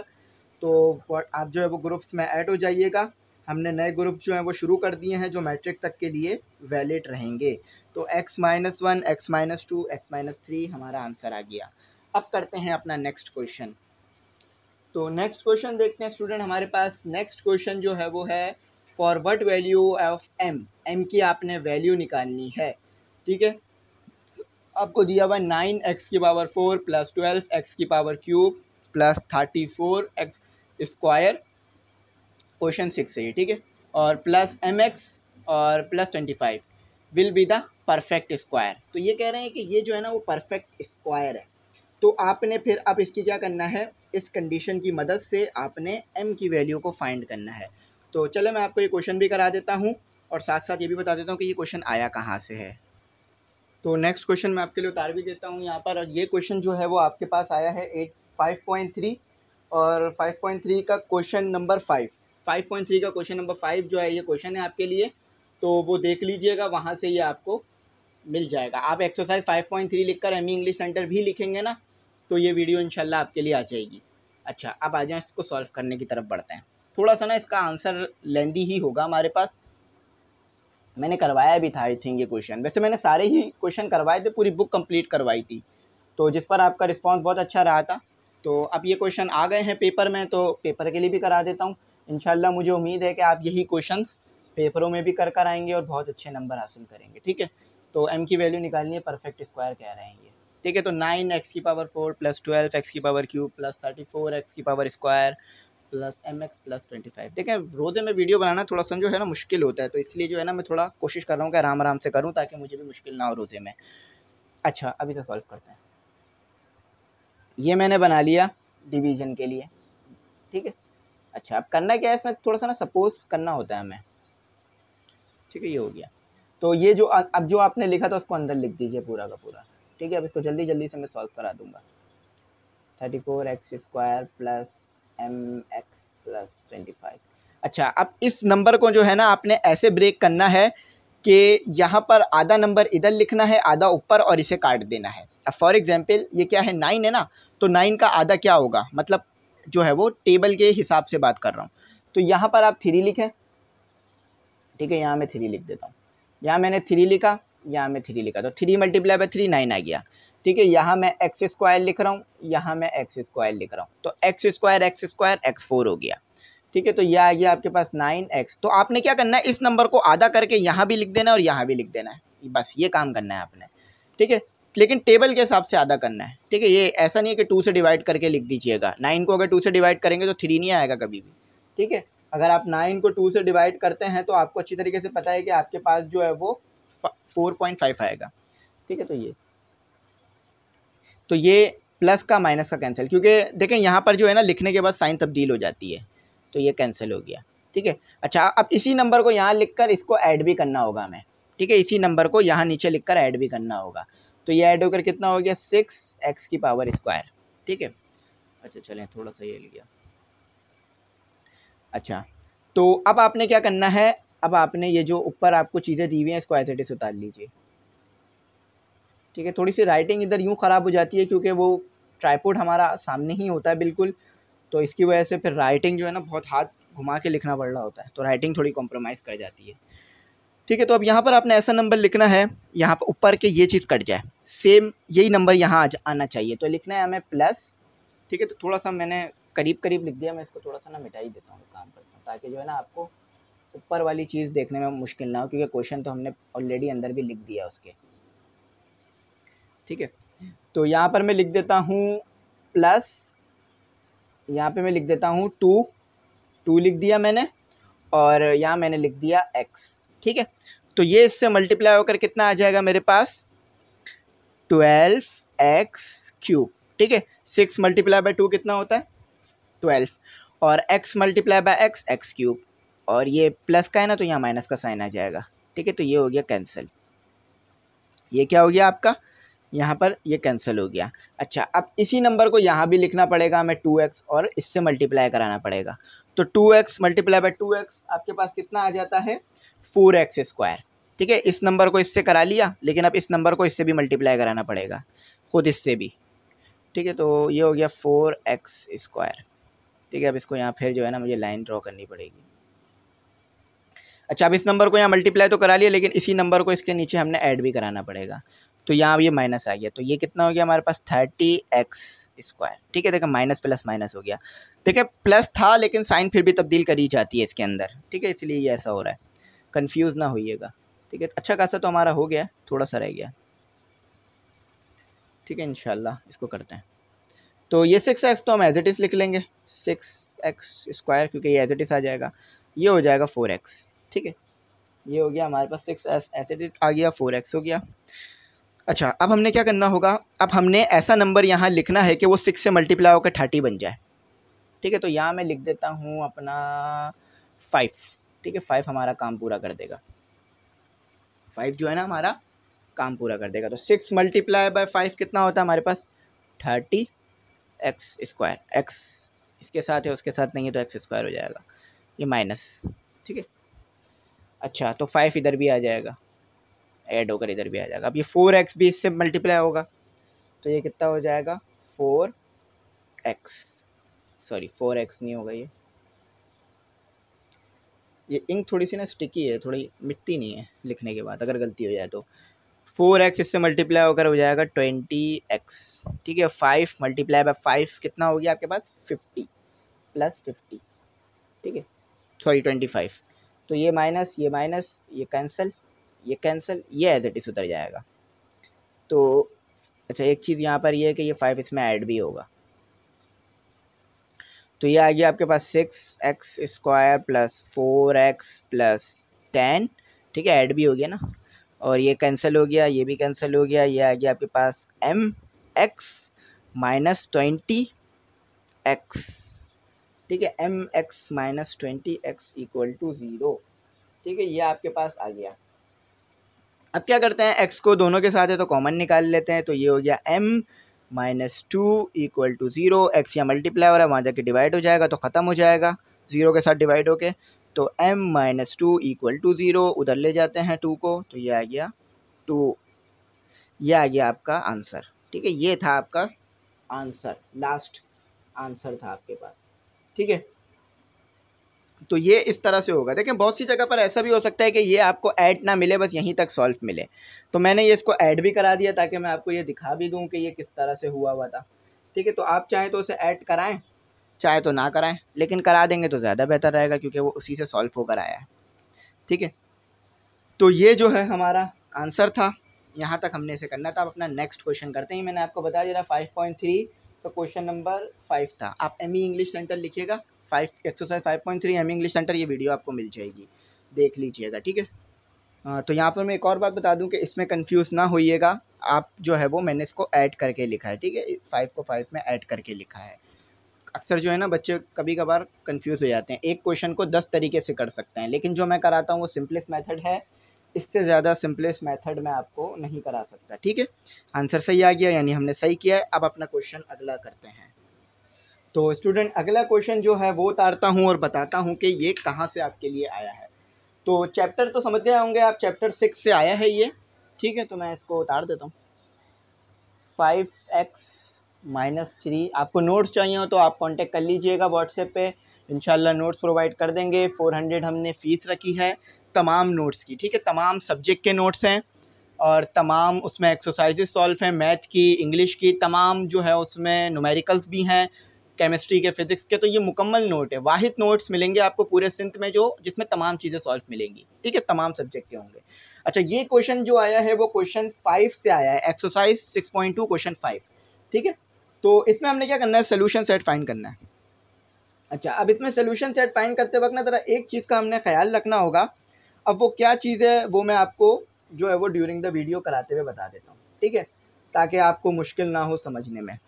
तो आप जो है वो ग्रुप्स में ऐड हो जाइएगा। हमने नए ग्रुप जो हैं वो शुरू कर दिए हैं जो मैट्रिक तक के लिए वैलिड रहेंगे। तो x-1, x-2, x-3 हमारा आंसर आ गया। अब करते हैं अपना नेक्स्ट क्वेश्चन। तो नेक्स्ट क्वेश्चन देखते हैं स्टूडेंट, हमारे पास नेक्स्ट क्वेश्चन जो है वो है for what value of m की आपने वैल्यू निकालनी है। ठीक है, आपको दिया हुआ 9x⁴ plus 12x³ plus 34x² question 6 है ये। ठीक है, और प्लस mx और plus 25 will be the perfect square. तो ये कह रहे हैं कि ये जो है ना वो परफेक्ट स्क्वायर है। तो आपने फिर अब इसकी क्या करना है, इस कंडीशन की मदद से आपने m की वैल्यू को फाइंड करना है। तो चलो मैं आपको ये क्वेश्चन भी करा देता हूँ और साथ साथ ये भी बता देता हूँ कि ये क्वेश्चन आया कहाँ से है। तो नेक्स्ट क्वेश्चन मैं आपके लिए उतार भी देता हूँ यहाँ पर, और ये क्वेश्चन जो है वो आपके पास आया है 5.3 और 5.3 का क्वेश्चन नंबर 5.3 का क्वेश्चन नंबर 5 जो है ये क्वेश्चन है आपके लिए, तो वो देख लीजिएगा, वहाँ से ये आपको मिल जाएगा। आप एक्सरसाइज 5.3 लिखकर एमई इंग्लिश सेंटर भी लिखेंगे ना, तो ये वीडियो इंशाल्लाह आपके लिए आ जाएगी। अच्छा, अब आ जाएँ इसको सॉल्व करने की तरफ बढ़ते हैं। थोड़ा सा ना इसका आंसर लेंदी ही होगा हमारे पास, मैंने करवाया भी था आई थिंक ये क्वेश्चन, वैसे मैंने सारे ही क्वेश्चन करवाए थे, पूरी बुक कंप्लीट करवाई थी, तो जिस पर आपका रिस्पांस बहुत अच्छा रहा था। तो अब ये क्वेश्चन आ गए हैं पेपर में, तो पेपर के लिए भी करा देता हूँ। इंशाल्लाह मुझे उम्मीद है कि आप यही क्वेश्चंस पेपरों में भी कर कर आएंगे और बहुत अच्छे नंबर हासिल करेंगे। ठीक है, तो m की वैल्यू निकालनी है, परफेक्ट स्क्वायर कह रहे हैं ये। ठीक है, तो 9x⁴ plus 12x³ plus 34x² plus mx plus 25। देखें, रोज़े में वीडियो बनाना थोड़ा सा जो है ना मुश्किल होता है, तो इसलिए जो है ना मैं थोड़ा कोशिश कर रहा हूँ कि आराम आराम से करूँ ताकि मुझे भी मुश्किल ना हो रोज़े में। अच्छा, अभी से सॉल्व करते हैं। ये मैंने बना लिया डिवीजन के लिए। ठीक है, अच्छा अब करना क्या है, इसमें थोड़ा सा ना सपोज करना होता है हमें। ठीक है, ये हो गया। तो ये जो अब जो आपने लिखा था उसको अंदर लिख दीजिए पूरा का पूरा। ठीक है, अब इसको जल्दी जल्दी से मैं सॉल्व करा दूंगा। 34x² plus mx plus 25। अच्छा, अब इस नंबर को जो है ना आपने ऐसे ब्रेक करना है कि यहाँ पर आधा नंबर इधर लिखना है, आधा ऊपर, और इसे काट देना है। अब फॉर एग्जांपल ये क्या है, 9 है ना, तो 9 का आधा क्या होगा, मतलब जो है वो टेबल के हिसाब से बात कर रहा हूँ। तो यहाँ पर आप 3 लिखें। ठीक है, यहाँ मैं 3 लिख देता हूँ। यहाँ मैंने 3 लिखा, यहाँ मैं 3 लिखा, तो 3 मल्टीप्लाई बाय 3 9 आ गया। ठीक है, यहाँ मैं x² लिख रहा हूँ, यहाँ मैं x² लिख रहा हूँ, तो x² x4 हो गया। ठीक है, तो यह आ गया आपके पास 9x। तो आपने क्या करना है, इस नंबर को आधा करके यहाँ भी लिख देना है और यहाँ भी लिख देना है, बस ये काम करना है आपने। ठीक है, लेकिन टेबल के हिसाब से आधा करना है। ठीक है, ये ऐसा नहीं है कि 2 से डिवाइड करके लिख दीजिएगा। 9 को अगर 2 से डिवाइड करेंगे तो 3 नहीं आएगा कभी भी। ठीक है, अगर आप 9 को 2 से डिवाइड करते हैं तो आपको अच्छी तरीके से पता है कि आपके पास जो है वो 4.5 आएगा। ठीक है, तो ये प्लस का माइनस का कैंसिल, क्योंकि देखें यहाँ पर जो है ना लिखने के बाद साइन तब्दील हो जाती है, तो ये कैंसिल हो गया। ठीक है, अच्छा अब इसी नंबर को यहाँ लिखकर इसको ऐड भी करना होगा हमें। ठीक है, इसी नंबर को यहाँ नीचे लिखकर ऐड भी करना होगा। तो ये ऐड होकर कितना हो गया 6x की पावर स्क्वायर। ठीक है, अच्छा चलें थोड़ा सा ये लिया। अच्छा, तो अब आपने क्या करना है, अब आपने ये जो ऊपर आपको चीज़ें दी हुई हैं इसको एज इट इज उतार लीजिए। ठीक है, थोड़ी सी राइटिंग इधर यूँ ख़राब हो जाती है क्योंकि वो ट्राइपॉड हमारा सामने ही होता है बिल्कुल, तो इसकी वजह से फिर राइटिंग जो है ना बहुत हाथ घुमा के लिखना पड़ रहा होता है, तो राइटिंग थोड़ी कॉम्प्रोमाइज़ कर जाती है। ठीक है, तो अब यहाँ पर आपने ऐसा नंबर लिखना है, यहाँ पर ऊपर के ये चीज़ कट जाए, सेम यही नंबर यहाँ आना चाहिए, तो लिखना है हमें प्लस। ठीक है, तो थोड़ा सा मैंने करीब करीब लिख दिया, मैं इसको थोड़ा सा ना मिटा ही देता हूँ, काम करता हूँ, ताकि जो है ना आपको ऊपर वाली चीज़ देखने में मुश्किल ना हो, क्योंकि क्वेश्चन तो हमने ऑलरेडी अंदर भी लिख दिया उसके। ठीक है, तो यहाँ पर मैं लिख देता हूँ प्लस, यहाँ पे मैं लिख देता हूँ 2 लिख दिया मैंने, और यहाँ मैंने लिख दिया x। ठीक है, तो ये इससे मल्टीप्लाई होकर कितना आ जाएगा मेरे पास 12x³। ठीक है, 6 मल्टीप्लाई बाय 2 कितना होता है 12, और x मल्टीप्लाई बाय x3, और ये प्लस का है ना तो यहाँ माइनस का साइन आ जाएगा। ठीक है, तो ये हो गया कैंसिल, ये क्या हो गया आपका यहाँ पर ये कैंसिल हो गया। अच्छा, अब इसी नंबर को यहाँ भी लिखना पड़ेगा हमें 2x, और इससे मल्टीप्लाई कराना पड़ेगा, तो 2x मल्टीप्लाई बाय 2x आपके पास कितना आ जाता है 4x²। ठीक है, इस नंबर को इससे करा लिया, लेकिन अब इस नंबर को इससे भी मल्टीप्लाई कराना पड़ेगा, खुद इससे भी। ठीक है, तो ये हो गया 4x²। ठीक है, अब इसको यहाँ फिर जो है ना मुझे लाइन ड्रॉ करनी पड़ेगी। अच्छा, अब इस नंबर को यहाँ मल्टीप्लाई तो करा लिया, लेकिन इसी नंबर को इसके नीचे हमने ऐड भी कराना पड़ेगा, तो यहाँ अब ये माइनस आ गया, तो ये कितना हो गया हमारे पास 30x²। ठीक है, देखो माइनस प्लस माइनस हो गया। देखिए प्लस था लेकिन साइन फिर भी तब्दील करी जाती है इसके अंदर। ठीक है, इसलिए ये ऐसा हो रहा है, कन्फ्यूज़ ना होइएगा। ठीक है, अच्छा खासा तो हमारा हो गया, थोड़ा सा रह गया। ठीक है, इंशाल्लाह इसको करते हैं। तो ये 6x तो हम एज इट इज़ लिख लेंगे, 6x², क्योंकि ये एज इट इज़ आ जाएगा, ये हो जाएगा 4x। ठीक है, ये हो गया हमारे पास 6 एज इट इज़ आ गया, 4x हो गया। अच्छा, अब हमने क्या करना होगा, अब हमने ऐसा नंबर यहाँ लिखना है कि वो 6 से मल्टीप्लाई होकर 30 बन जाए। ठीक है, तो यहाँ मैं लिख देता हूँ अपना 5। ठीक है, 5 हमारा काम पूरा कर देगा, 5 जो है ना हमारा काम पूरा कर देगा। तो 6 मल्टीप्लाई बाय 5 कितना होता है हमारे पास 30x²। x इसके साथ है उसके साथ नहीं है तो x² हो जाएगा, ये माइनस। ठीक है, अच्छा तो 5 इधर भी आ जाएगा, ऐड होकर इधर भी आ जाएगा। अब ये 4x भी इससे मल्टीप्लाई होगा, तो ये कितना हो जाएगा 4x, सॉरी 4x नहीं होगा, ये इंक थोड़ी सी ना स्टिकी है, थोड़ी मिटती नहीं है लिखने के बाद अगर गलती हो जाए तो। 4x इससे मल्टीप्लाई होकर हो जाएगा 20x। ठीक है, 5 मल्टीप्लाई बाय 5 कितना हो गया आपके पास 50 प्लस 50। ठीक है, सॉरी 25, तो ये माइनस ये कैंसिल, ये कैंसिल, ये एज इट इज़ उतर जाएगा। तो अच्छा एक चीज़ यहाँ पर ये है कि ये 5 इसमें ऐड भी होगा, तो ये आ गया आपके पास 6x² प्लस 4x प्लस 10। ठीक है, ऐड भी हो गया ना, और ये कैंसिल हो गया, ये भी कैंसिल हो गया, ये आ गया आपके पास mx माइनस 20x। ठीक है, mx minus 20x equal to 0। ठीक है, ये आपके पास आ गया। अब क्या करते हैं, x को दोनों के साथ है तो कॉमन निकाल लेते हैं, तो ये हो गया m minus 2 equal to 0। x यहाँ मल्टीप्लाई हो रहा है, वहाँ जाके डिवाइड हो जाएगा तो ख़त्म हो जाएगा 0 के साथ डिवाइड होके, तो m माइनस 2 इक्वल टू 0, उधर ले जाते हैं 2 को, तो ये आ गया 2, ये आ गया आपका आंसर। ठीक है, ये था आपका आंसर, लास्ट आंसर था आपके पास। ठीक है, तो ये इस तरह से होगा। देखें बहुत सी जगह पर ऐसा भी हो सकता है कि ये आपको ऐड ना मिले, बस यहीं तक सॉल्व मिले, तो मैंने ये इसको ऐड भी करा दिया ताकि मैं आपको ये दिखा भी दूं कि ये किस तरह से हुआ था। ठीक है, तो आप चाहें तो उसे ऐड कराएं, चाहे तो ना कराएं, लेकिन करा देंगे तो ज़्यादा बेहतर रहेगा क्योंकि वो उसी से सॉल्व होकर आया है। ठीक है, तो ये जो है हमारा आंसर था, यहाँ तक हमने इसे करना था। अब अपना नेक्स्ट क्वेश्चन करते हैं। मैंने आपको बता दिया 5.3, तो क्वेश्चन नंबर 5 था। आप एमई इंग्लिश सेंटर लिखिएगा, 5 एक्सरसाइज 5.3 एमई इंग्लिश सेंटर, ये वीडियो आपको मिल जाएगी, देख लीजिएगा। ठीक है, तो यहाँ पर मैं एक और बात बता दूं कि इसमें कंफ्यूज ना होइएगा, आप जो है वो मैंने इसको ऐड करके लिखा है। ठीक है, 5 को 5 में ऐड करके लिखा है। अक्सर जो है ना बच्चे कभी कभार कंफ्यूज हो जाते हैं, एक क्वेश्चन को 10 तरीके से कर सकते हैं, लेकिन जो मैं कराता हूँ वो सिंपलेस्ट मेथड है, इससे ज़्यादा सिंपलेस्ट मेथड मैं आपको नहीं करा सकता। ठीक है, आंसर सही आ गया, यानी हमने सही किया है। अब अपना क्वेश्चन अगला करते हैं। तो स्टूडेंट अगला क्वेश्चन जो है वो उतारता हूँ और बताता हूँ कि ये कहाँ से आपके लिए आया है। तो चैप्टर तो समझ गए होंगे आप, चैप्टर 6 से आया है ये। ठीक है, तो मैं इसको उतार देता हूँ। 5x-3। आपको नोट्स चाहिए हो तो आप कांटेक्ट कर लीजिएगा व्हाट्सएप पे, इंशाल्लाह नोट्स प्रोवाइड कर देंगे। 400 हमने फ़ीस रखी है तमाम नोट्स की। ठीक है, तमाम सब्जेक्ट के नोट्स हैं और तमाम उसमें एक्सरसाइजेस सॉल्व हैं, मैथ की, इंग्लिश की, तमाम जो है उसमें न्यूमेरिकल्स भी हैं, केमिस्ट्री के, फिजिक्स के। तो ये मुकम्मल नोट है, वाहिद नोट्स मिलेंगे आपको पूरे सिंध में जो जिसमें तमाम चीज़ें सॉल्व मिलेंगी। ठीक है, तमाम सब्जेक्ट के होंगे। अच्छा, ये क्वेश्चन जो आया है वो क्वेश्चन 5 से आया है, एक्सरसाइज 6.2 क्वेश्चन 5। ठीक है, तो इसमें हमने क्या करना है, सोल्यूशन सेट फाइंड करना है। अच्छा, अब इसमें सोल्यूशन सेट फाइंड करते वक्त ना ज़रा एक चीज़ का हमने ख्याल रखना होगा। अब वो क्या चीज़ है वो मैं आपको जो है वो ड्यूरिंग द वीडियो कराते हुए बता देता हूँ। ठीक है, ताकि आपको मुश्किल ना हो समझने में।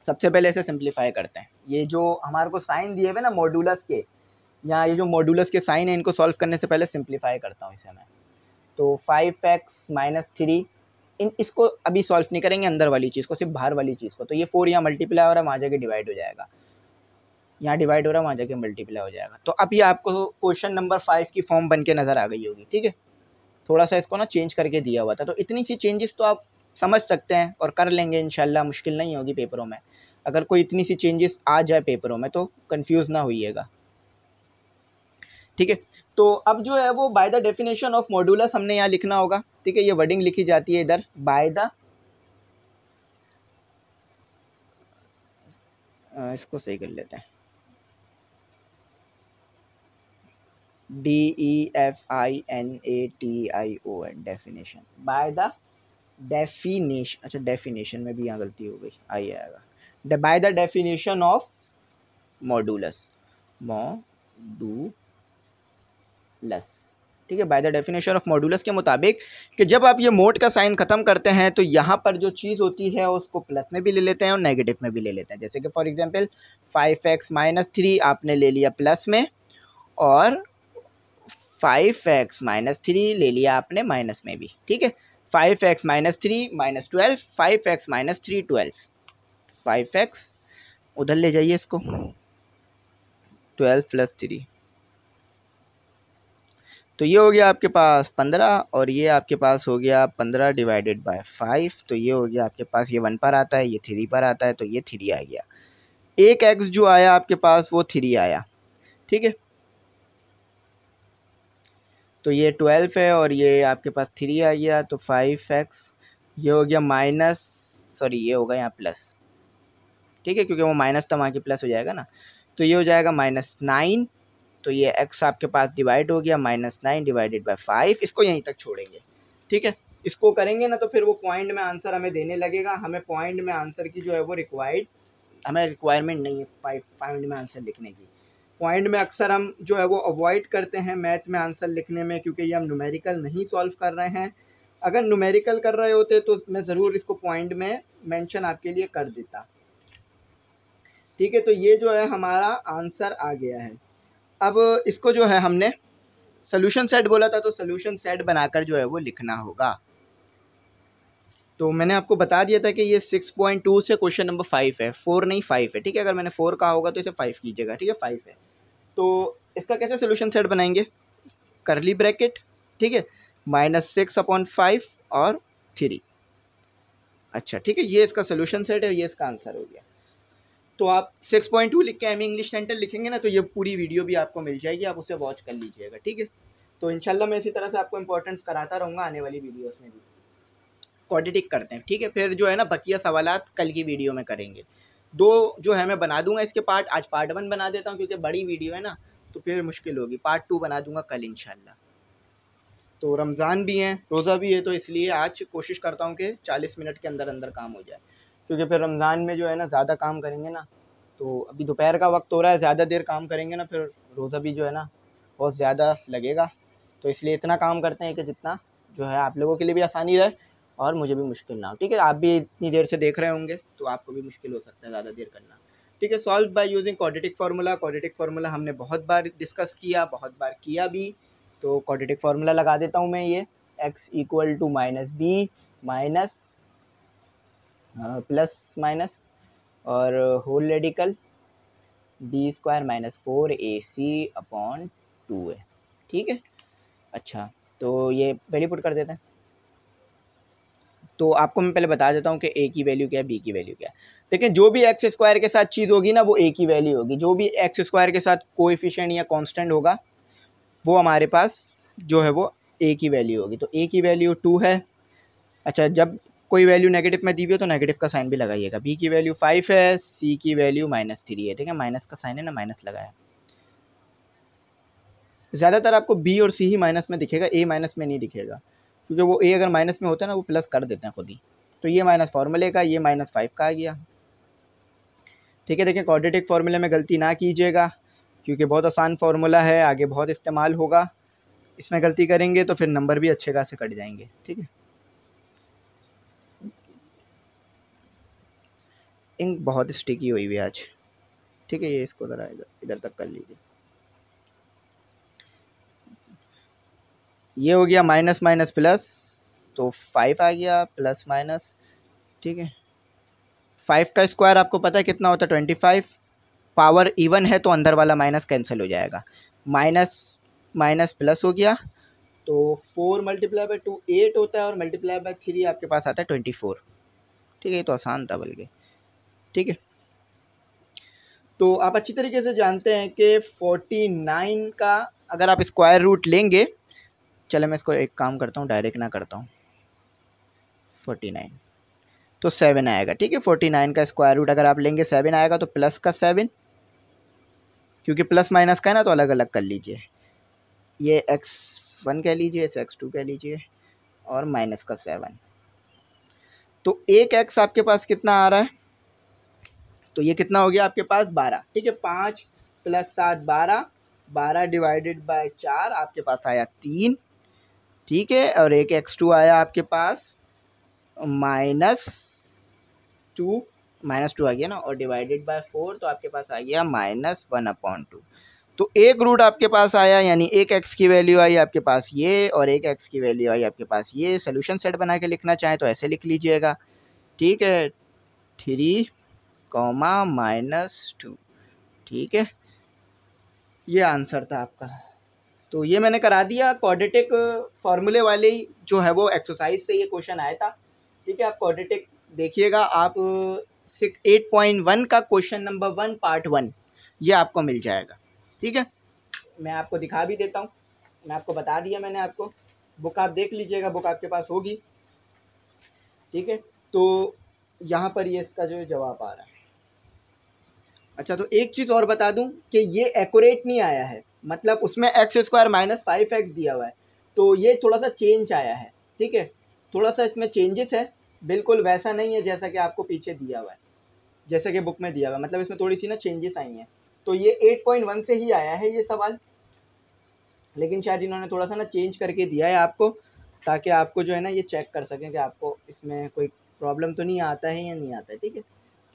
सबसे पहले इसे सिंप्लीफाई करते हैं। ये जो हमारे को साइन दिए हुए ना मॉड्यूलस के, या ये जो मॉड्यूलस के साइन है, इनको सॉल्व करने से पहले सिंप्लीफाई करता हूँ इसे मैं। तो 5x-3 इसको अभी सॉल्व नहीं करेंगे, अंदर वाली चीज़ को, सिर्फ बाहर वाली चीज़ को। तो ये 4 यहाँ मल्टीप्लाई हो रहा है, वहाँ जाके डिवाइड हो जाएगा, यहाँ डिवाइड हो रहा है, वहाँ जाके मल्टीप्लाई हो जाएगा। तो अब ये आपको क्वेश्चन नंबर 5 की फॉर्म बन के नज़र आ गई होगी। ठीक है, थोड़ा सा इसको ना चेंज करके दिया हुआ था, तो इतनी सी चेंजेस तो आप समझ सकते हैं और कर लेंगे इंशाल्लाह, मुश्किल नहीं होगी पेपरों में। अगर कोई इतनी सी चेंजेस आ जाए पेपरों में तो कंफ्यूज ना होइएगा। ठीक है, तो अब जो है वो by the definition of modulus हमने यहाँ लिखना होगा। ठीक है, ये वर्डिंग लिखी जाती है इधर, बाय द, इसको सही कर लेते हैं, DEFINATION, definition, by the definition. अच्छा, डेफिनेशन में भी यहाँ गलती हो गई, आएगा by the definition of modulus, modulus. ठीक है, by the definition of modulus के मुताबिक कि जब आप ये मोड का साइन खत्म करते हैं तो यहाँ पर जो चीज़ होती है उसको प्लस में भी ले लेते हैं और नेगेटिव में भी ले लेते हैं। जैसे कि फॉर एग्जांपल 5x-3 आपने ले लिया प्लस में, और 5x-3 ले लिया आपने माइनस में भी। ठीक है, 5x-3 -12, 5x-3 12, 5x उधर ले जाइए इसको, 12 + 3, तो ये हो गया आपके पास 15, और ये आपके पास हो गया 15 डिवाइडेड बाय 5। तो ये हो गया आपके पास, ये 1 पर आता है, ये 3 पर आता है, तो ये 3 आ गया। एक x जो आया आपके पास वो 3 आया। ठीक है, तो ये 12 है और ये आपके पास 3 आ गया, तो 5x, ये हो गया माइनस, सॉरी ये होगा यहाँ प्लस। ठीक है, क्योंकि वो माइनस था, वहाँ की प्लस हो जाएगा ना, तो ये हो जाएगा -9। तो ये x आपके पास डिवाइड हो गया, -9 डिवाइडेड बाय 5। इसको यहीं तक छोड़ेंगे। ठीक है, इसको करेंगे ना तो फिर वो पॉइंट में आंसर हमें देने लगेगा। हमें पॉइंट में आंसर की जो है वो हमें रिक्वायरमेंट नहीं है पॉइंट में आंसर लिखने की। पॉइंट में अक्सर हम जो है वो अवॉइड करते हैं मैथ में आंसर लिखने में, क्योंकि ये हम न्यूमेरिकल नहीं सॉल्व कर रहे हैं। अगर न्यूमेरिकल कर रहे होते तो मैं ज़रूर इसको पॉइंट में मेंशन आपके लिए कर देता। ठीक है, तो ये जो है हमारा आंसर आ गया है। अब इसको जो है हमने सोल्यूशन सेट बोला था, तो सोल्यूशन सेट बनाकर जो है वो लिखना होगा। तो मैंने आपको बता दिया था कि ये 6.2 से क्वेश्चन नंबर 5 है, 4 नहीं 5 है। ठीक है, अगर मैंने 4 कहा होगा तो इसे 5 कीजिएगा। ठीक है, 5 है। तो इसका कैसे सोल्यूशन सेट बनाएंगे, करली ब्रैकेट, ठीक है, -6/5 और 3। अच्छा, ठीक है, ये इसका सोल्यूशन सेट है, ये इसका आंसर हो गया। तो आप 6.2 लिख के एम इंग्लिश सेंटर लिखेंगे ना, तो ये पूरी वीडियो भी आपको मिल जाएगी, आप उसे वॉच कर लीजिएगा। ठीक है, तो इंशाल्लाह मैं इसी तरह से आपको इंपॉर्टेंस कराता रहूँगा आने वाली वीडियोस में भी। क्वाड्रेटिक करते हैं। ठीक है, फिर जो है ना बकिया सवालात कल की वीडियो में करेंगे। 2 जो है मैं बना दूंगा इसके पार्ट, आज पार्ट 1 बना देता हूँ क्योंकि बड़ी वीडियो है ना, तो फिर मुश्किल होगी। पार्ट 2 बना दूंगा कल इंशाल्लाह। तो रमज़ान भी है, रोज़ा भी है, तो इसलिए आज कोशिश करता हूँ कि 40 मिनट के अंदर अंदर काम हो जाए, क्योंकि फिर रमज़ान में जो है ना ज़्यादा काम करेंगे ना, तो अभी दोपहर का वक्त हो रहा है, ज़्यादा देर काम करेंगे ना फिर रोज़ा भी जो है ना बहुत ज़्यादा लगेगा। तो इसलिए इतना काम करते हैं कि जितना जो है आप लोगों के लिए भी आसानी रहे और मुझे भी मुश्किल ना हो। ठीक है, आप भी इतनी देर से देख रहे होंगे तो आपको भी मुश्किल हो सकता है ज़्यादा देर करना। ठीक है, solve by using quadratic formula. Quadratic formula हमने बहुत बार डिस्कस किया, बहुत बार किया भी, तो क्वाड्रेटिक फार्मूला लगा देता हूँ मैं, ये x equal to minus B minus plus minus और whole radical B square minus 4ac upon 2a। ठीक है, अच्छा तो ये वैल्यू पुट कर देते हैं। तो आपको मैं पहले बता देता हूँ कि a की वैल्यू क्या है, b की वैल्यू क्या है। देखिए जो भी एक्स स्क्वायर के साथ चीज़ होगी ना वो a की वैल्यू होगी, जो भी एक्स स्क्वायर के साथ कोएफिशिएंट या कांस्टेंट होगा वो हमारे पास जो है वो a की वैल्यू होगी। तो a की वैल्यू 2 है। अच्छा, जब कोई वैल्यू नेगेटिव में दी हुई हो तो नेगेटिव का साइन भी लगाइएगा। b की वैल्यू 5 है, c की वैल्यू -3 है। ठीक है, माइनस का साइन है ना, माइनस लगाया। ज़्यादातर आपको b और c ही माइनस में दिखेगा, a माइनस में नहीं दिखेगा, क्योंकि वो a अगर माइनस में होता है ना वो प्लस कर देते हैं खुद ही। तो ये माइनस फार्मूले का, ये -5 का आ गया। ठीक है, देखिए क्वाड्रेटिक फार्मूले में गलती ना कीजिएगा, क्योंकि बहुत आसान फार्मूला है, आगे बहुत इस्तेमाल होगा। इसमें गलती करेंगे तो फिर नंबर भी अच्छे खासे कट जाएंगे। ठीक है, इंक बहुत स्टिकी हुई हुई है आज। ठीक है, ये इसको ज़रा इधर तक कर लीजिए। ये हो गया माइनस माइनस प्लस, तो 5 आ गया प्लस माइनस। ठीक है, 5 का स्क्वायर आपको पता है कितना होता है, 25। पावर इवन है तो अंदर वाला माइनस कैंसिल हो जाएगा, माइनस माइनस प्लस हो गया। तो 4 मल्टीप्लाई बाई 2 8 होता है, और मल्टीप्लाई बाई 3 आपके पास आता है 24। ठीक है, ये तो आसान था बल्कि। ठीक है, तो आप अच्छी तरीके से जानते हैं कि 49 का अगर आप स्क्वायर रूट लेंगे, चले मैं इसको एक काम करता हूँ, डायरेक्ट ना करता हूँ, 49 तो 7 आएगा। ठीक है, 49 का स्क्वायर रूट अगर आप लेंगे 7 आएगा, तो प्लस का 7, क्योंकि प्लस माइनस का है ना तो अलग अलग कर लीजिए। ये x1 कह लीजिए, इसे x2 कह लीजिए, और माइनस का 7। तो एक x आपके पास कितना आ रहा है, तो ये कितना हो गया आपके पास 12। ठीक है, 5 + 7 12, 12 डिवाइडेड बाय 4 आपके पास आया 3। ठीक है, और एक x2 आया आपके पास -2, -2 आ गया ना, और डिवाइडेड बाय 4 तो आपके पास आ गया -1/2। तो एक रूट आपके पास आया, यानी एक x की वैल्यू आई आपके पास ये, और एक x की वैल्यू आई आपके पास ये। सोल्यूशन सेट बना के लिखना चाहें तो ऐसे लिख लीजिएगा। ठीक है, 3, -2। ठीक है, ये आंसर था आपका। तो ये मैंने करा दिया क्वाड्रेटिक फार्मूले वाले जो है वो एक्सरसाइज से ये क्वेश्चन आया था। ठीक है, आप क्वाड्रेटिक देखिएगा, आप 8.1 का क्वेश्चन नंबर 1 पार्ट 1 ये आपको मिल जाएगा। ठीक है, मैं आपको दिखा भी देता हूँ, मैं आपको बता दिया मैंने आपको, बुक आप देख लीजिएगा, बुक आपके पास होगी। ठीक है, तो यहाँ पर ये इसका जो जवाब आ रहा है। अच्छा, तो एक चीज़ और बता दूं कि ये एक्यूरेट नहीं आया है, मतलब उसमें x² -5x दिया हुआ है, तो ये थोड़ा सा चेंज आया है। ठीक है, थोड़ा सा इसमें चेंजेस है, बिल्कुल वैसा नहीं है जैसा कि आपको पीछे दिया हुआ है, जैसे कि बुक में दिया हुआ है, मतलब इसमें थोड़ी सी ना चेंजेस आई हैं। तो ये 8.1 से ही आया है ये सवाल, लेकिन शायद इन्होंने थोड़ा सा ना चेंज करके दिया है आपको, ताकि आपको जो है ना ये चेक कर सकें कि आपको इसमें कोई प्रॉब्लम तो नहीं आता है या नहीं आता है। ठीक है,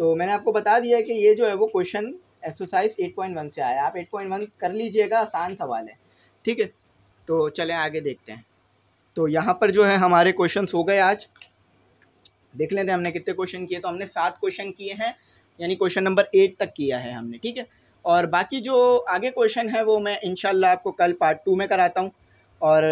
तो मैंने आपको बता दिया है कि ये जो है वो क्वेश्चन एक्सरसाइज 8.1 से आया, आप 8.1 कर लीजिएगा, आसान सवाल है। ठीक है, तो चलें आगे देखते हैं। तो यहाँ पर जो है हमारे क्वेश्चंस हो गए आज, देख लेते हैं हमने कितने क्वेश्चन किए। तो हमने 7 क्वेश्चन किए हैं, यानी क्वेश्चन नंबर 8 तक किया है हमने। ठीक है, और बाकी जो आगे क्वेश्चन है वो मैं इंशाल्लाह आपको कल पार्ट 2 में कराता हूँ, और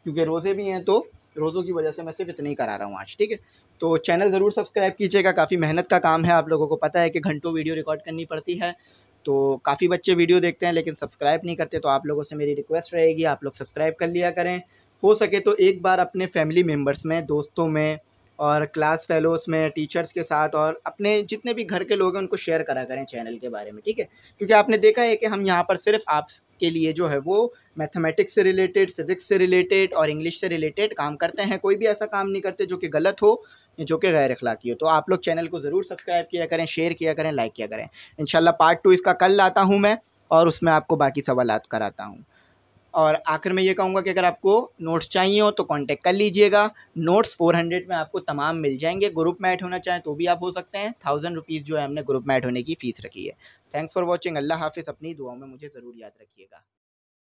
क्योंकि रोज़े भी हैं तो रोज़ों की वजह से मैं सिर्फ इतना ही करा रहा हूँ आज। ठीक है, तो चैनल ज़रूर सब्सक्राइब कीजिएगा, काफ़ी मेहनत का काम है, आप लोगों को पता है कि घंटों वीडियो रिकॉर्ड करनी पड़ती है, तो काफ़ी बच्चे वीडियो देखते हैं लेकिन सब्सक्राइब नहीं करते। तो आप लोगों से मेरी रिक्वेस्ट रहेगी, आप लोग सब्सक्राइब कर लिया करें, हो सके तो एक बार अपने फैमिली मेम्बर्स में, दोस्तों में, और क्लास फेलोज़ में, टीचर्स के साथ, और अपने जितने भी घर के लोग हैं उनको शेयर करा करें चैनल के बारे में। ठीक है, क्योंकि आपने देखा है कि हम यहाँ पर सिर्फ आपके लिए जो है वो मैथमेटिक्स से रिलेटेड, फिज़िक्स से रिलेटेड और इंग्लिश से रिलेटेड काम करते हैं, कोई भी ऐसा काम नहीं करते जो कि गलत हो, जो कि गैर अखलाकी हो। तो आप लोग चैनल को ज़रूर सब्सक्राइब किया करें, शेयर किया करें, लाइक किया करें। इंशाल्लाह पार्ट 2 इसका कल लाता हूँ मैं, और उसमें आपको बाकी सवालात कराता हूँ। और आखिर में ये कहूँगा कि अगर आपको नोट्स चाहिए हो तो कांटेक्ट कर लीजिएगा, नोट्स 400 में आपको तमाम मिल जाएंगे। ग्रुप में ऐड होना चाहें तो भी आप हो सकते हैं, 1000 रुपीज़ जो है हमने ग्रुप में ऐड होने की फ़ीस रखी है। थैंक्स फॉर वॉचिंग, अल्लाह हाफिज़, अपनी दुआओं में मुझे ज़रूर याद रखिएगा।